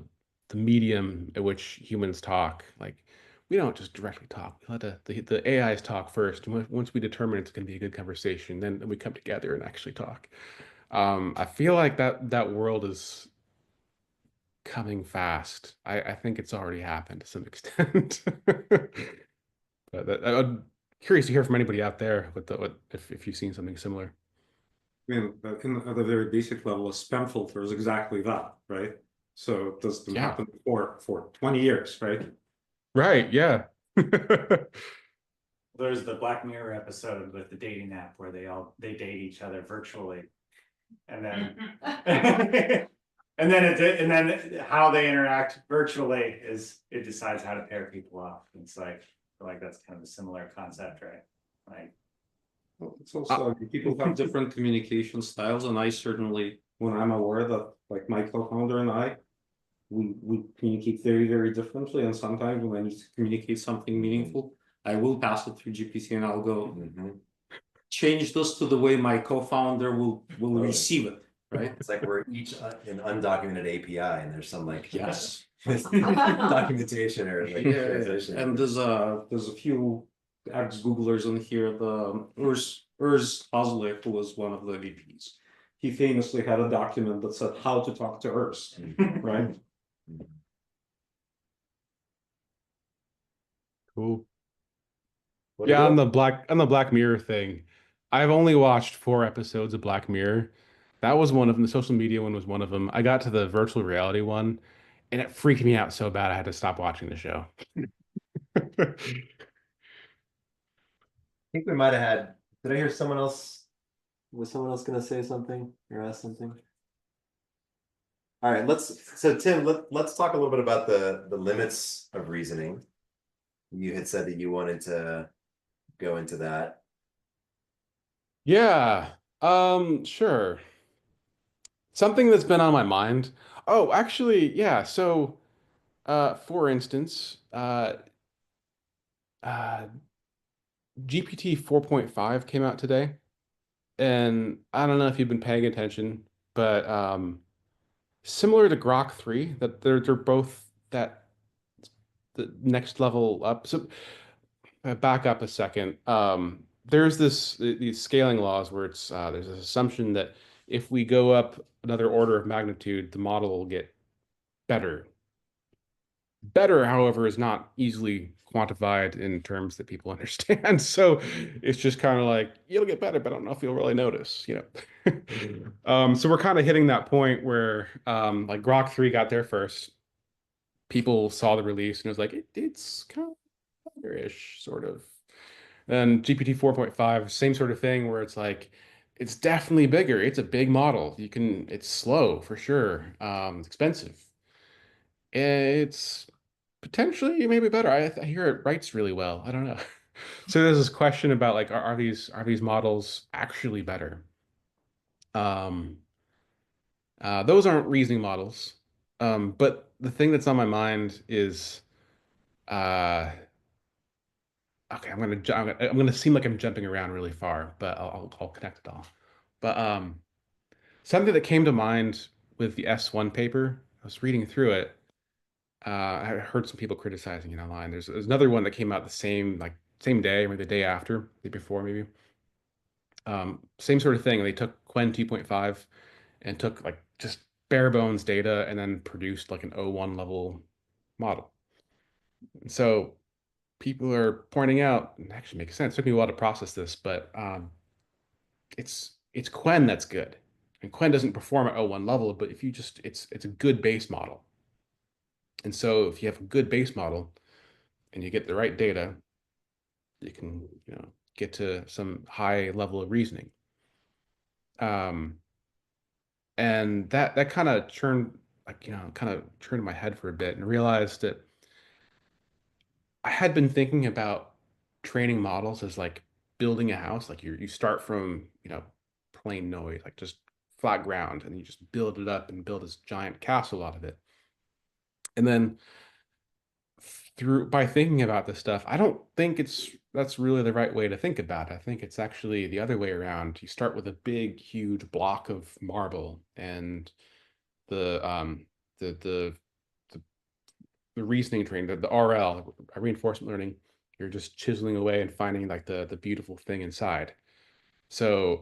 medium at which humans talk. Like we don't just directly talk. We let the AIs talk first. And once we determine it's going to be a good conversation, then we come together and actually talk. I feel like that world is coming fast. I think it's already happened to some extent. But I'm curious to hear from anybody out there what if you've seen something similar. I mean, at a very basic level, a spam filter is exactly that, right? So it doesn't Yeah. happen for 20 years, right? Right. Yeah. There's the Black Mirror episode with the dating app where they date each other virtually. And then and then how they interact virtually is it decides how to pair people off. It's like I feel like that's kind of a similar concept, right? Like Well, it's also people have different communication styles, and I certainly, when I'm aware that like my co-founder and I, we communicate very, very differently, and sometimes when I need to communicate something meaningful, I will pass it through GPT and I'll go change this to the way my co-founder will Totally. receive it, right? It's like we're each an undocumented API and there's some like Yes. documentation or like translation. And there's a few ex-Googlers in here. The Urs Fazley, who was one of the VPs, he famously had a document that said how to talk to Urs, right? Cool. What Yeah, about- on the Black Mirror thing, I've only watched 4 episodes of Black Mirror. That was one of them. The social media one was one of them. I got to the virtual reality one, and it freaked me out so bad I had to stop watching the show. I think we might have had, did I hear someone else? Was someone else gonna say something or ask something? All right, so Tim, let's talk a little bit about the limits of reasoning. You had said that you wanted to go into that. Yeah, sure. Something that's been on my mind. Oh, actually, yeah. So, for instance, uh, GPT 4.5 came out today, and I don't know if you've been paying attention, but similar to Grok 3, that they're both that the next level up. So back up a second. There's these scaling laws where it's there's this assumption that if we go up another order of magnitude, the model will get better. Better, however, is not easily quantified in terms that people understand. So it's just kind of like it'll get better, but I don't know if you'll really notice, So we're kind of hitting that point where like Grok 3 got there first. People saw the release and it was like it's kind of better-ish, sort of. Then GPT 4.5, same sort of thing where it's like it's definitely bigger. It's a big model. It's slow for sure. It's expensive. It's potentially maybe better. I hear it writes really well. I don't know. So there's this question about like are these models actually better? Um, those aren't reasoning models. But the thing that's on my mind is uh okay, I'm gonna seem like I'm jumping around really far, but I'll connect it all. But something that came to mind with the S1 paper, I was reading through it. I heard some people criticizing it online. There's another one that came out the same day, or the day after, the day before maybe. Same sort of thing. They took Quen 2.5 and took like just bare bones data and then produced like an O1 level model. And so people are pointing out, and actually makes sense. It took me a while to process this, but it's Quen that's good. And Quen doesn't perform at O1 level, but if you just it's a good base model. And so if you have a good base model and you get the right data, you can, get to some high level of reasoning. And that kind of turned my head for a bit and realized that I had been thinking about training models as like building a house. Like you start from, plain noise, like just flat ground, and you just build it up and build this giant castle out of it. And then by thinking about this stuff, I don't think that's really the right way to think about it. I think it's actually the other way around. You start with a big, huge block of marble, and the the the the reasoning training, the RL, reinforcement learning, you're just chiseling away and finding like the beautiful thing inside. So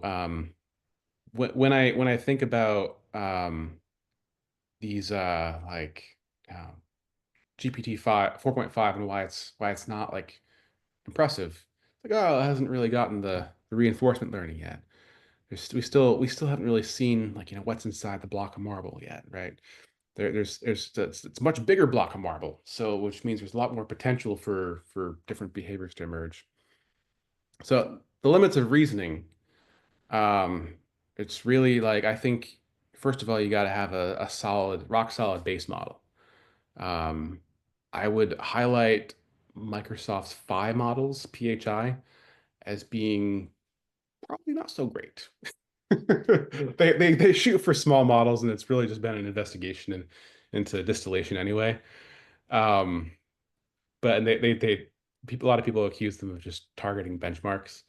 when I think about these GPT-5 4.5 and why it's not like impressive. It's like, oh, it hasn't really gotten the reinforcement learning yet. We still haven't really seen like, what's inside the block of marble yet, right? There's it's a much bigger block of marble, so which means there's a lot more potential for different behaviors to emerge. So the limits of reasoning, um, it's really like, I think first of all you got to have a solid, rock solid base model. Um, I would highlight Microsoft's Phi models, PHI, as being probably not so great. They shoot for small models, and it's really just been an investigation into distillation anyway. Um, but a lot of people accuse them of just targeting benchmarks.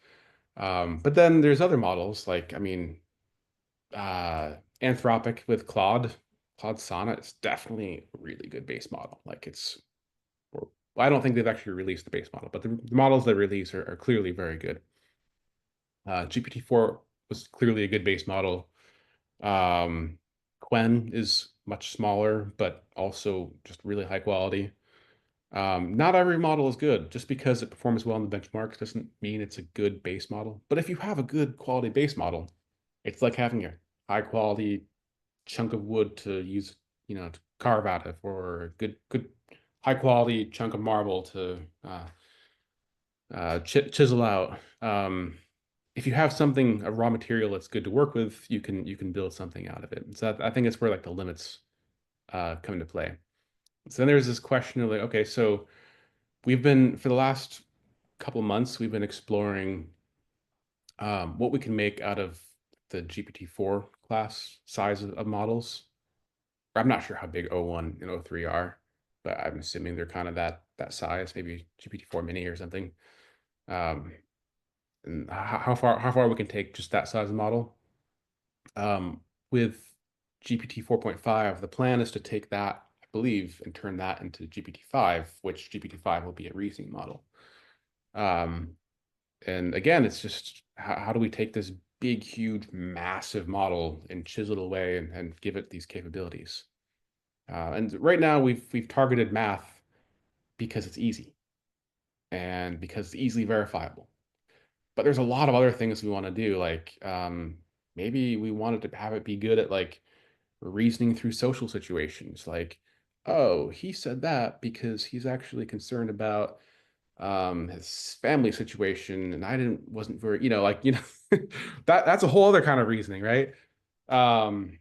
But then there's other models like, I mean, Anthropic with Claude Sonnet is definitely a really good base model. Like well, I don't think they've actually released the base model, but the models they release are clearly very good. GPT-4 was clearly a good base model. Quen is much smaller, but also just really high quality. Not every model is good. Just because it performs well in the benchmarks doesn't mean it's a good base model. But if you have a good quality base model, it's like having a high quality chunk of wood to use, to carve out of, or a good high quality chunk of marble to chisel out. If you have something, a raw material that's good to work with, you can build something out of it. So I think it's where like the limits come into play. So then there's this question of like, okay, so we've been, for the last couple months, we've been exploring what we can make out of the GPT-4 class size of models. I'm not sure how big O1 and O3 are, but I'm assuming they're kind of that size, maybe GPT-4 mini or something. And how far we can take just that size of model. With GPT 4.5, the plan is to take that, I believe, and turn that into GPT-5, which GPT-5 will be a reasoning model. And again, it's just how do we take this big, huge, massive model and chisel it away and give it these capabilities? And right now we've targeted math because it's easy and because it's easily verifiable. But there's a lot of other things we want to do, like maybe we wanted to have it be good at like reasoning through social situations, like, oh, he said that because he's actually concerned about his family situation, and I wasn't very, that's a whole other kind of reasoning, right? And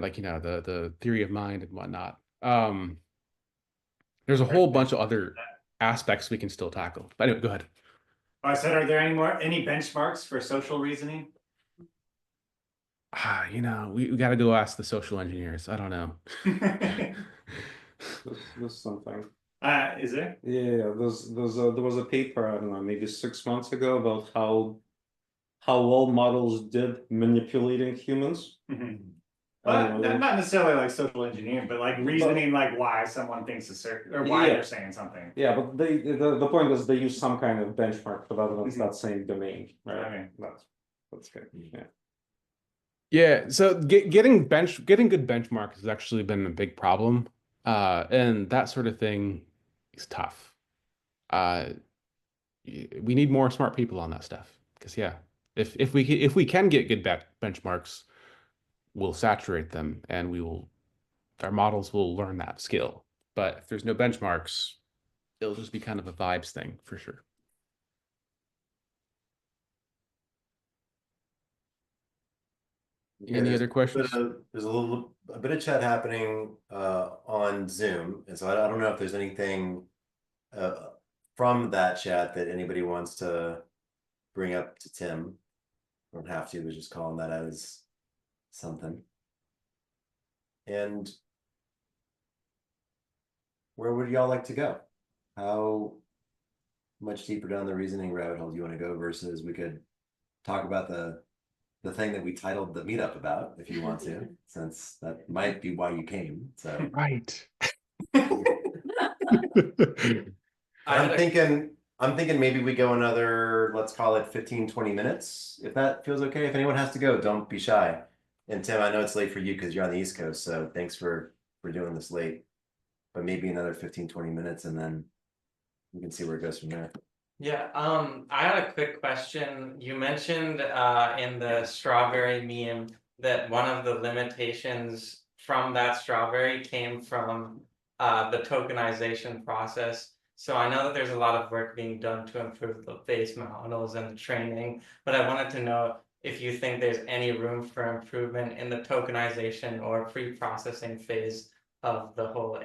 like, the theory of mind and whatnot. There's a whole bunch of other aspects we can still tackle. But anyway, go ahead. I said, are there any benchmarks for social reasoning? We got to go ask the social engineers. I don't know. There's something. Is there? Yeah, there was a paper, I don't know, maybe 6 months ago about how well models did manipulating humans. Mhm. Well, not necessarily like social engineering, but like reasoning, like why someone thinks a certain, or why they're saying something. Yeah, but the point is they use some kind of benchmark for that same domain, right? I mean, That's good. Yeah. Yeah, so getting good benchmarks has actually been a big problem. And that sort of thing is tough. Uh, we need more smart people on that stuff. Because yeah, if we can get good benchmarks, we'll saturate them and our models will learn that skill. But if there's no benchmarks, it'll just be kind of a vibes thing for sure. Any other questions? There's a bit of chat happening on Zoom, and so I don't know if there's anything from that chat that anybody wants to bring up to Tim. Don't have to, but just calling that as something. And where would y'all like to go? How much deeper down the reasoning rabbit hole do you want to go versus we could talk about the thing that we titled the meetup about, if you want to, since that might be why you came. So Right. I'm thinking maybe we go another, let's call it 15, 20 minutes, if that feels okay. If anyone has to go, don't be shy. And Tim, I know it's late for you because you're on the East Coast, so thanks for doing this late. But maybe another 15, 20 minutes, and then we can see where it goes from there. Yeah, I had a quick question. You mentioned in the strawberry meme that one of the limitations from that strawberry came from the tokenization process. So I know that there's a lot of work being done to improve the base models and the training, but I wanted to know if you think there's any room for improvement in the tokenization or pre-processing phase of the whole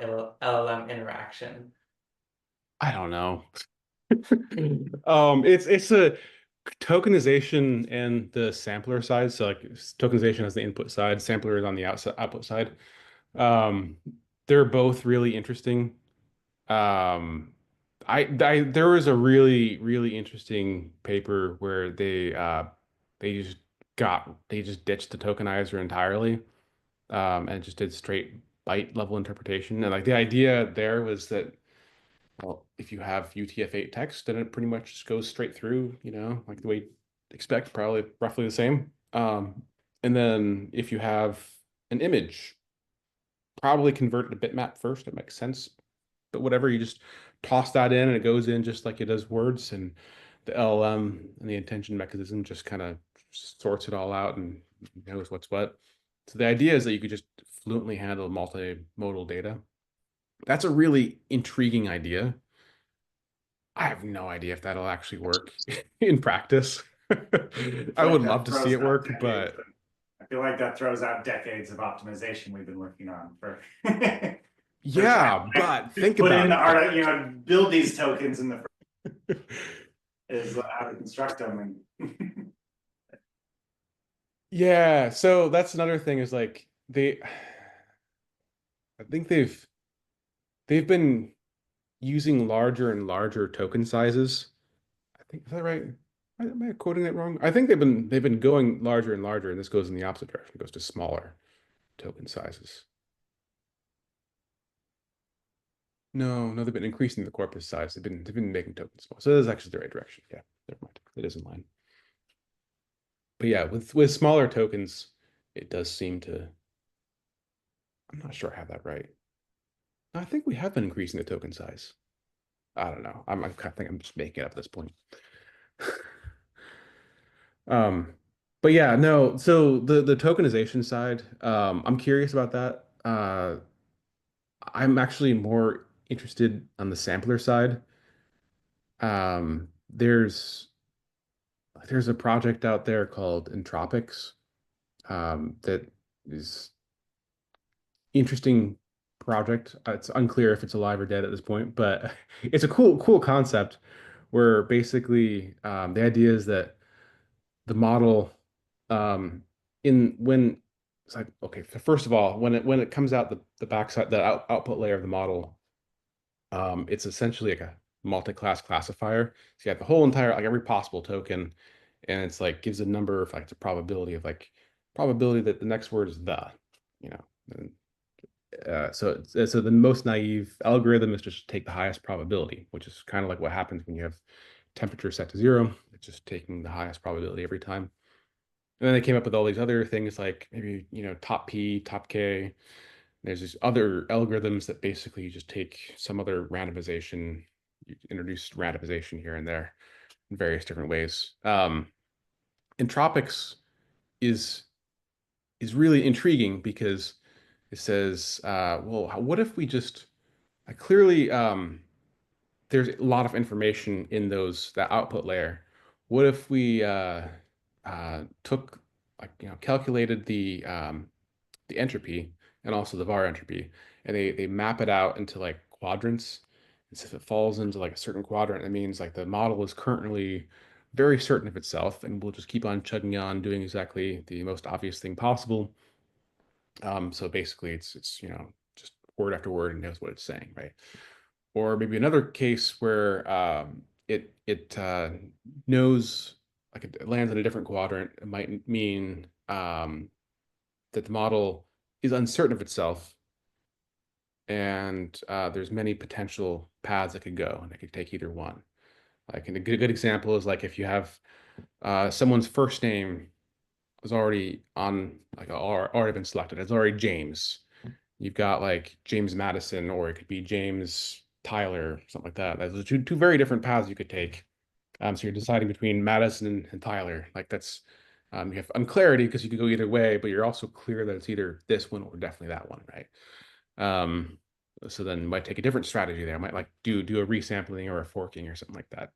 LLM interaction. I don't know. It's a tokenization and the sampler side. So like tokenization has the input side, sampler is on the output side. They're both really interesting. There was a really interesting paper where they just ditched the tokenizer entirely, and just did straight byte level interpretation. And like the idea there was that, well, if you have UTF-8 text, then it pretty much just goes straight through, like the way you'd expect, probably roughly the same. And then if you have an image, probably convert it to bitmap first. It makes sense. But whatever, you just toss that in and it goes in just like it does words, and the LLM and the attention mechanism just kind of sorts it all out and knows what's what. So the idea is that you could just fluently handle multimodal data. That's a really intriguing idea. I have no idea if that'll actually work in practice. I would love to see it work, but I feel like that throws out decades of optimization we've been working on for. yeah, but think put about in the it. art, build these tokens in the is how to construct them and. Yeah, so that's another thing is like I think they've been using larger and larger token sizes. I think, is that right? Am I quoting it wrong? I think they've been going larger and larger, and this goes in the opposite direction. It goes to smaller token sizes. No, they've been increasing the corpus size. They've been making tokens small. So that is actually the right direction. Yeah, never mind. It is in line. But yeah, with smaller tokens, it does seem to. I'm not sure I have that right. I think we have been increasing the token size. I don't know. I think I'm just making it up at this point. But yeah, no. So the tokenization side, I'm curious about that. I'm actually more interested on the sampler side. There's a project out there called Entropics, that is interesting project. It's unclear if it's alive or dead at this point, but it's a cool concept where basically the idea is that the model when it's like, okay, so first of all, when it comes out the backside, the output layer of the model, it's essentially like a multi-class classifier. So you have the whole entire, like every possible token, and it's like gives a number of like the probability that the next word is the. you know, so the most naive algorithm is just take the highest probability, which is kind of like what happens when you have temperature set to 0. It's just taking the highest probability every time. And then they came up with all these other things like maybe, top P, top K. There's these other algorithms that basically you just take some other randomization, you introduce randomization here and there in various different ways. Entropics is really intriguing because it says, well, what if we just clearly there's a lot of information in that output layer. What if we took calculated the entropy and also the var entropy, and they map it out into like quadrants. And so if it falls into like a certain quadrant, it means like the model is currently very certain of itself, and we'll just keep on chugging on doing exactly the most obvious thing possible. So basically, it's just word after word and knows what it's saying, right? Or maybe another case where it knows, like it lands in a different quadrant. It might mean that the model is uncertain of itself, and there's many potential paths that could go, and it could take either one. Like, and a good example is like if you have someone's first name is already on, like already been selected. It's already James. You've got like James Madison, or it could be James Tyler, something like that. Those are two very different paths you could take. So you're deciding between Madison and Tyler. Like that's you have unclarity because you could go either way, but you're also clear that it's either this one or definitely that one, right? So then you might take a different strategy there. I might like do a resampling or a forking or something like that.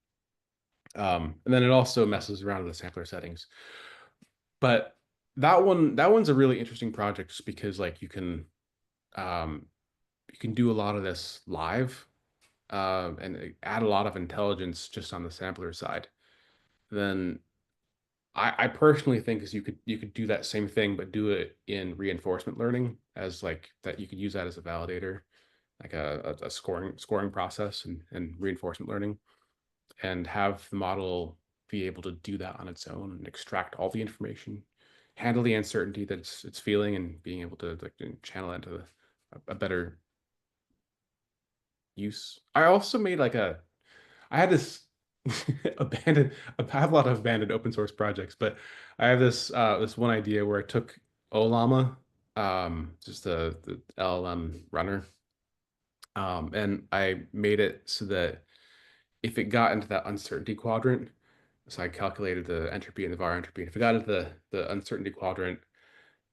And then it also messes around with the sampler settings. But that one's a really interesting project just because like you can do a lot of this live and add a lot of intelligence just on the sampler side. Then I personally think is you could do that same thing, but do it in reinforcement learning, as like that you could use that as a validator, like a scoring process and reinforcement learning, and have the model be able to do that on its own and extract all the information, handle the uncertainty that it's feeling, and being able to like channel it into a better use. I also made like I had this abandoned. I have a lot of abandoned open source projects, but I have this one idea where I took Olama, just the LLM runner, and I made it so that if it got into that uncertainty quadrant, so I calculated the entropy and the var entropy. If it got into the uncertainty quadrant,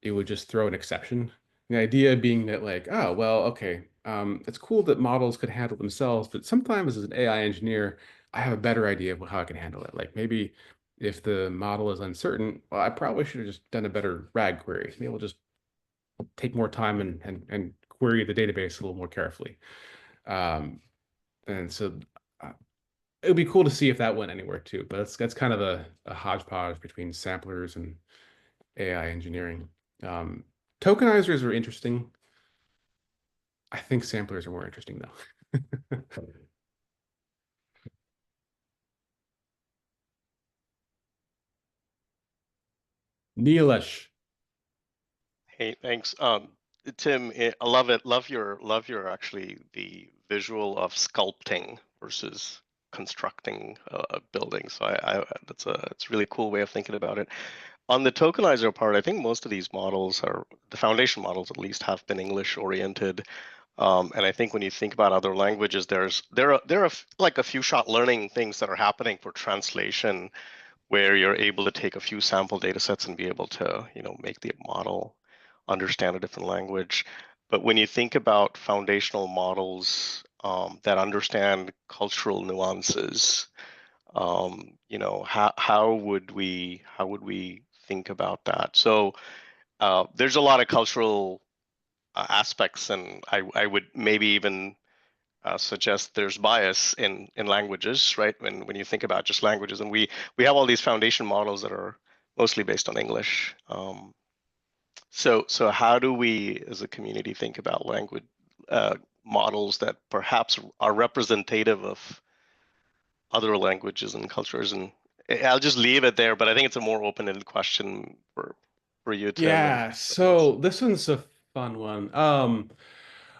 it would just throw an exception. The idea being that like, oh, well, okay, it's cool that models could handle themselves, but sometimes as an AI engineer, I have a better idea of how I can handle it. Like maybe if the model is uncertain, well, I probably should have just done a better RAG query. Maybe we'll just take more time and query the database a little more carefully. And so it would be cool to see if that went anywhere too, but that's kind of a hodgepodge between samplers and AI engineering. Tokenizers are interesting. I think samplers are more interesting though. Neelish. Hey, thanks. Tim, I love it. Love your actually the visual of sculpting versus constructing a building. So it's a really cool way of thinking about it. On the tokenizer part, I think most of these models are the foundation models at least have been English oriented. And I think when you think about other languages, there are like a few shot learning things that are happening for translation where you're able to take a few sample data sets and be able to, make the model understand a different language. But when you think about foundational models that understand cultural nuances, how would we think about that? So there's a lot of cultural aspects, and I would maybe even suggest there's bias in languages, right? When you think about just languages, and we have all these foundation models that are mostly based on English. So how do we, as a community, think about language models that perhaps are representative of other languages and cultures? And I'll just leave it there, but I think it's a more open-ended question for you, Tim. Yeah, so this one's a fun one.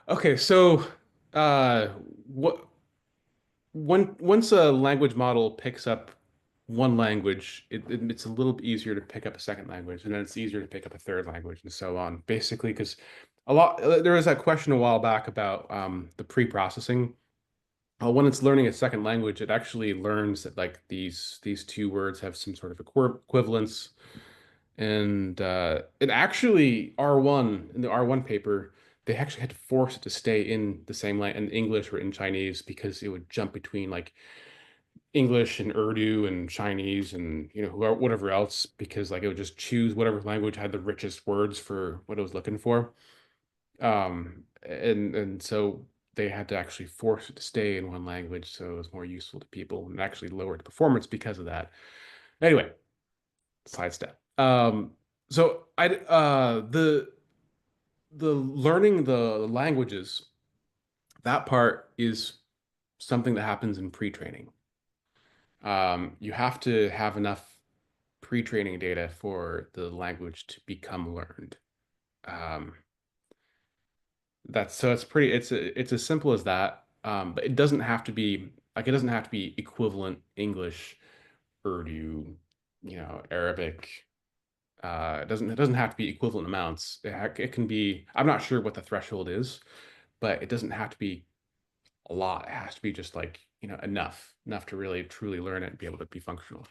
Okay, so what once a language model picks up one language, it's a little bit easier to pick up a second language, and then it's easier to pick up a third language, and so on. Basically, because there was that question a while back about the pre-processing. When it's learning a second language, it actually learns that like these two words have some sort of equivalence. And it actually R1 in the R1 paper, they actually had to force it to stay in the same in English or in Chinese because it would jump between like English and Urdu and Chinese and whatever else because like it would just choose whatever language had the richest words for what it was looking for. And so they had to actually force it to stay in one language so it was more useful to people and actually lowered performance because of that. Anyway, sidestep. So the learning the languages, that part is something that happens in pre-training. You have to have enough pre-training data for the language to become learned. It's as simple as that. But it doesn't have to be equivalent English, Urdu, Arabic. It doesn't have to be equivalent amounts. It can be, I'm not sure what the threshold is, but it doesn't have to be a lot. It has to be just like, enough to really truly learn it and be able to be functional.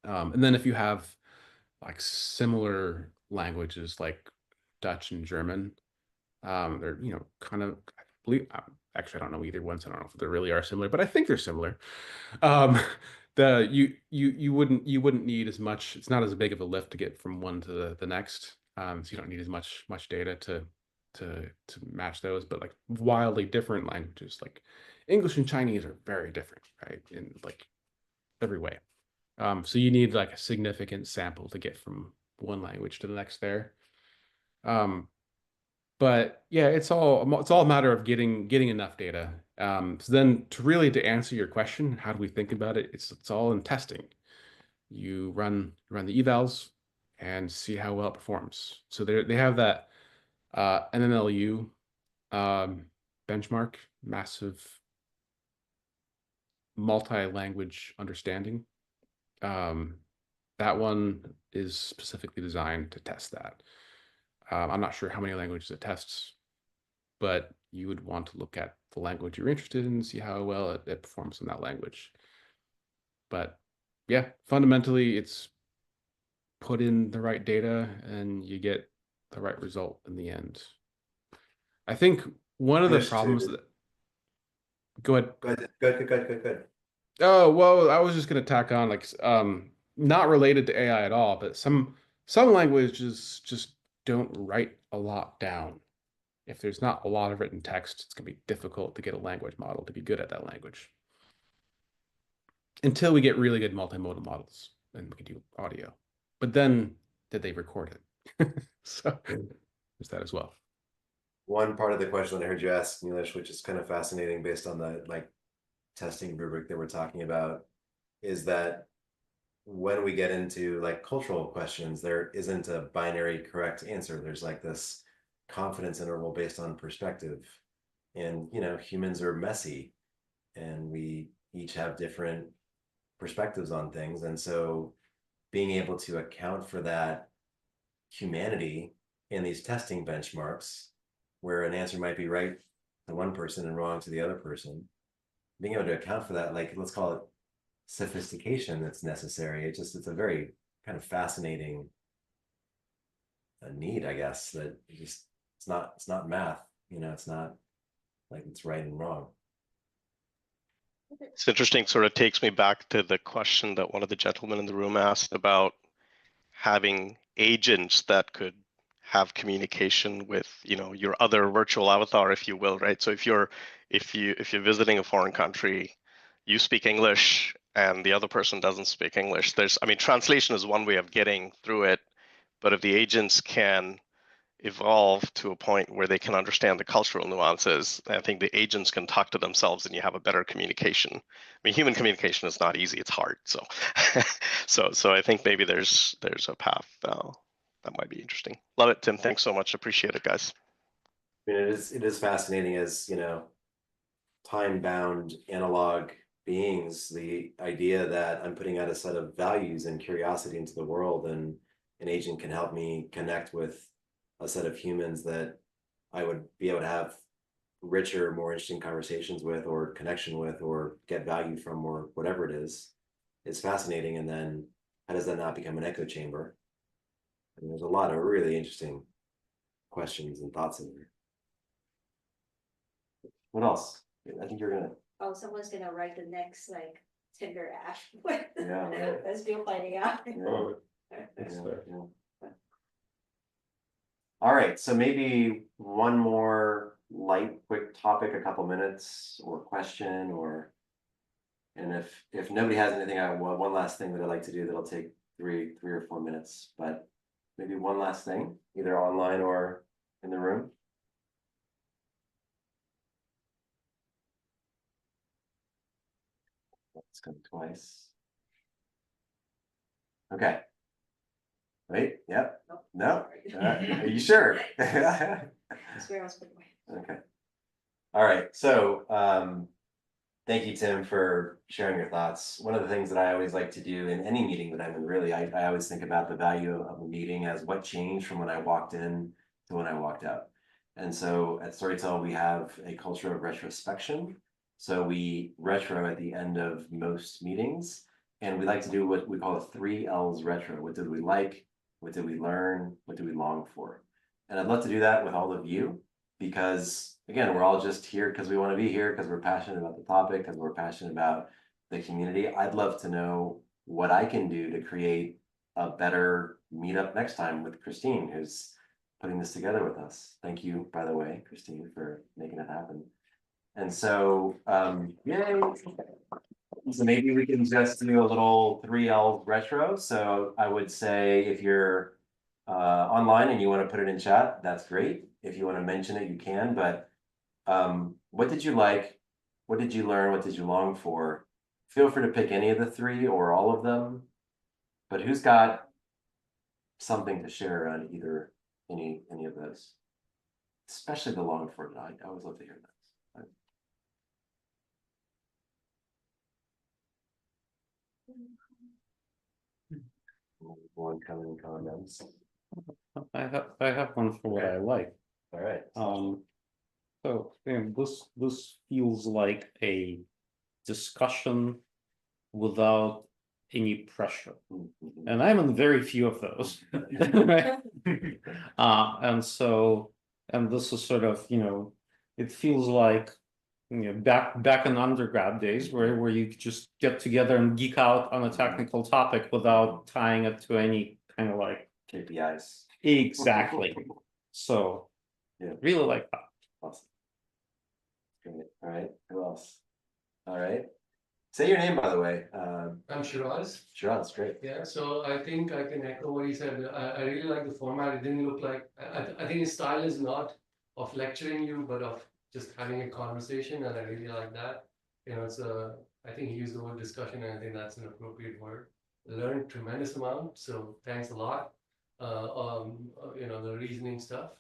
And then if you have like similar languages like Dutch and German, they're, kind of, I believe, actually, I don't know either ones. I don't know if they really are similar, but I think they're similar. Um, you wouldn't need as much. It's not as big of a lift to get from one to the next. So you don't need as much data to match those. But like wildly different languages, like English and Chinese are very different, right? In like every way. So you need like a significant sample to get from one language to the next there. But yeah, it's all a matter of getting enough data. So then to answer your question, how do we think about it? It's all in testing. You run the evals and see how well it performs. So they have that NNLU benchmark, massive multi-language understanding. That one is specifically designed to test that. I'm not sure how many languages it tests, but you would want to look at the language you're interested in and see how well it performs in that language. But yeah, fundamentally, it's put in the right data and you get the right result in the end. I think one of the problems that... Go ahead. Good. Oh, well, I was just going to tack on like not related to AI at all, but some languages just don't write a lot down. If there's not a lot of written text, it's going to be difficult to get a language model to be good at that language. Until we get really good multimodal models and we can do audio. But then did they record it? So there's that as well. One part of the question that I heard you ask, Neelish, which is kind of fascinating based on the like testing rubric that we're talking about, is that when we get into like cultural questions, there isn't a binary correct answer. There's like this confidence interval based on perspective. And humans are messy and we each have different perspectives on things. And so being able to account for that humanity in these testing benchmarks, where an answer might be right to one person and wrong to the other person, being able to account for that, like let's call it sophistication that's necessary. It's a very kind of fascinating need, I guess, that it's not math, it's not like it's right and wrong. It's interesting, sort of takes me back to the question that one of the gentlemen in the room asked about having agents that could have communication with, your other virtual avatar, if you will, right? So if you're visiting a foreign country, you speak English and the other person doesn't speak English. Translation is one way of getting through it, but if the agents can evolve to a point where they can understand the cultural nuances, I think the agents can talk to themselves and you have a better communication. Human communication is not easy, it's hard. So so I think maybe there's a path that might be interesting. Love it, Tim. Thanks so much. Appreciate it, guys. I mean, it is fascinating as, you know, time-bound analog beings, the idea that I'm putting out a set of values and curiosity into the world, and an agent can help me connect with a set of humans that I would be able to have richer, more interesting conversations with, or connection with, or get value from, or whatever it is fascinating. And then how does that not become an echo chamber? And there's a lot of really interesting questions and thoughts in there. What else? I think you're gonna. Oh, someone's gonna write the next like Tinder app. Yeah, right. That's still finding out. Oh, Yeah, that's fair. yeah. All right, so maybe one more light, quick topic, a couple minutes, or question, or, and if nobody has anything, one last thing that I'd like to do that'll take three or 4 minutes, but maybe one last thing, either online or in the room. Let's go twice. Okay. Wait, yep, no, are you sure? That's where I was putting my. Okay. All right, so thank you, Tim, for sharing your thoughts. One of the things that I always like to do in any meeting that I'm in, really, I always think about the value of a meeting as what changed from when I walked in to when I walked out. And so at Storytell, we have a culture of retrospection. So we retro at the end of most meetings, and we like to do what we call a 3 L's retro. What did we like? What did we learn? What do we long for? And I'd love to do that with all of you, because again, we're all just here because we want to be here, because we're passionate about the topic, because we're passionate about the community. I'd love to know what I can do to create a better meetup next time with Christine, who's putting this together with us. Thank you, by the way, Christine, for making it happen. And so, yay. So maybe we can just do a little 3L retro. So I would say if you're online and you want to put it in chat, that's great. If you want to mention it, you can. But what did you like? What did you learn? What did you long for? Feel free to pick any of the 3 or all of them. But who's got something to share on either any of those? Especially the long for. I always love to hear that. One coming in comments. I have one for what I like. All right. So this feels like a discussion without any pressure, and I'm in very few of those. Right? And this is sort of, you know, it feels like, you know, back in undergrad days where you just get together and geek out on a technical topic without tying it to any kind of like KPIs. Exactly. So yeah, really like that. Awesome. Great. All right. Who else? All right. Say your name, by the way. I'm Shiraz. Shiraz, great. Yeah, so I think I can echo what he said. I really like the format. It didn't look like, I think his style is not of lecturing you, but of just having a conversation, and I really like that. You know, it's I think he used the word discussion, and I think that's an appropriate word. Learned tremendous amount, so thanks a lot. You know, the reasoning stuff.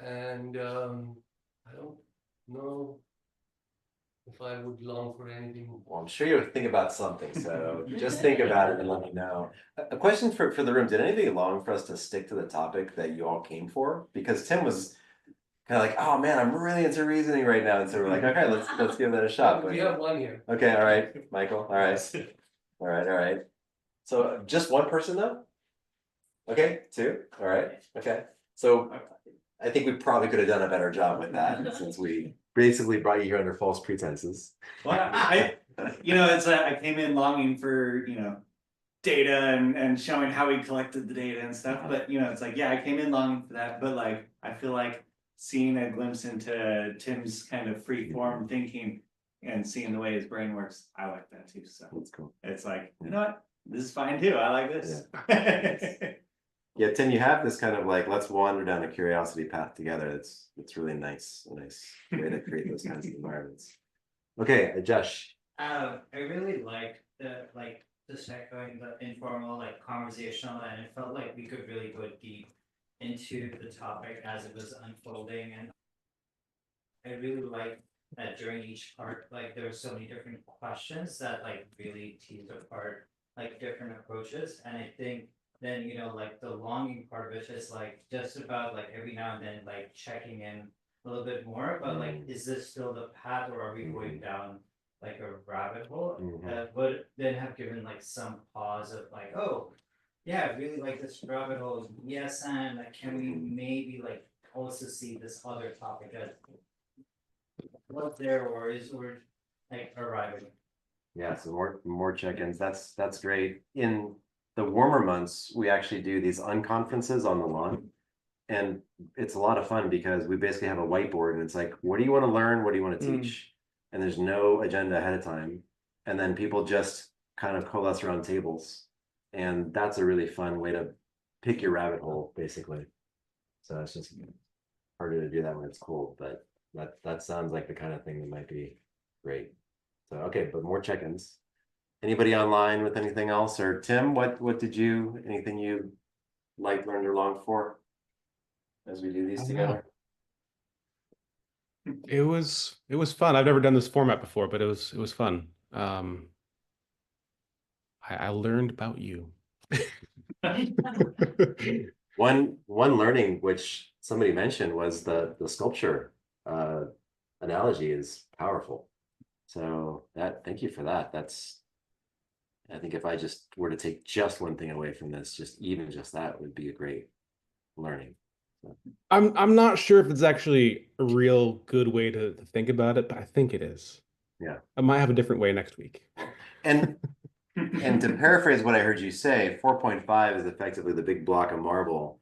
And I don't know if I would long for anything. Well, I'm sure you'll think about something, so just think about it and let me know. A question for the room: did anybody long for us to stick to the topic that you all came for? Because Tim was kind of like, "Oh man, I'm really into reasoning right now," and so we're like, "Okay, let's give that a shot." We have one here. Okay, all right, Michael. All right, all right. So just one person though. Okay, 2. All right. Okay. So I think we probably could have done a better job with that, since we basically brought you here under false pretenses. Well, you know, it's I came in longing for, you know, data and showing how we collected the data and stuff, but you know, it's like, yeah, I came in longing for that, but like, I feel like seeing a glimpse into Tim's kind of free form thinking and seeing the way his brain works, I like that too. So That's cool. it's like, you know what, this is fine too. I like this. Yeah, Tim, you have this kind of like, let's wander down a curiosity path together. It's really nice, a nice way to create those kinds of environments. Okay, Josh. I really like just echoing the informal, like conversational, and it felt like we could really go deep into the topic as it was unfolding. And I really liked that during each part, like there were so many different questions that like really teased apart like different approaches. And I think then, you know, like the longing part of it is like just about like every now and then like checking in a little bit more, but like, is this still the path, or are we going down like a rabbit hole? That would then have given like some pause of like, oh, yeah, I really like this rabbit hole. Yes, and like, can we maybe like also see this other topic as what's there, or is we're like arriving? Yeah, so more check-ins. That's great. In the warmer months, we actually do these unconferences on the lawn. And it's a lot of fun because we basically have a whiteboard and it's like, what do you want to learn? What do you want to teach? And there's no agenda ahead of time. And then people just kind of coalesce around tables. And that's a really fun way to pick your rabbit hole, basically. So it's just harder to do that when it's cold, but that sounds like the kind of thing that might be great. So, okay, but more check-ins. Anybody online with anything else? Or Tim, what did you, anything you liked, learned, or longed for as we do these together? It was fun. I've never done this format before, but it was fun. I learned about you. One learning which somebody mentioned was the sculpture analogy is powerful. So thank you for that. I think if I just were to take just one thing away from this, even just that would be a great learning. So. I'm not sure if it's actually a real good way to think about it, but I think it is. Yeah. I might have a different way next week. And to paraphrase what I heard you say, 4.5 is effectively the big block of marble,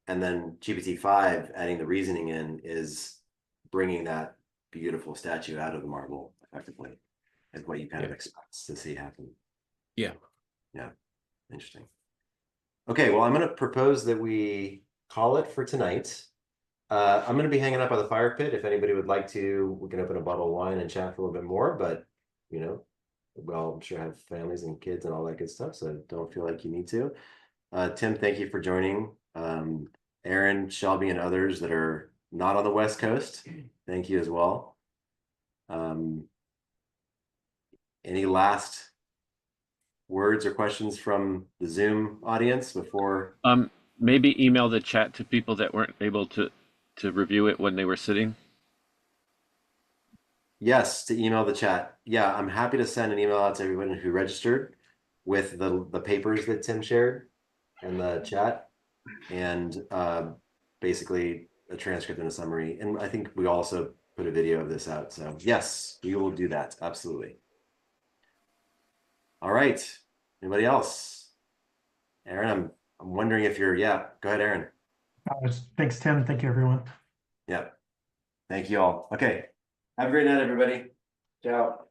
and then GPT-5 adding the reasoning in is bringing that beautiful statue out of the marble effectively, is what you kind of expect to see happen. Yeah. Yeah. Interesting. Okay, well, I'm going to propose that we call it for tonight. I'm going to be hanging out by the fire pit. If anybody would like to, we can open a bottle of wine and chat for a little bit more, but you know, we all, I'm sure, have families and kids and all that good stuff, so don't feel like you need to. Tim, thank you for joining. Aaron, Shelby, and others that are not on the West Coast, thank you as well. Any last words or questions from the Zoom audience before? Maybe email the chat to people that weren't able to review it when they were sitting. Yes, to email the chat. Yeah, I'm happy to send an email out to everyone who registered with the papers that Tim shared in the chat, and basically a transcript and a summary. And I think we also put a video of this out. So yes, we will do that. Absolutely. All right. Anybody else? Aaron, I'm wondering if you're, yeah, go ahead, Aaron. Thanks, Tim. Thank you, everyone. Yeah. Thank you all. Okay. Have a great night, everybody. Ciao.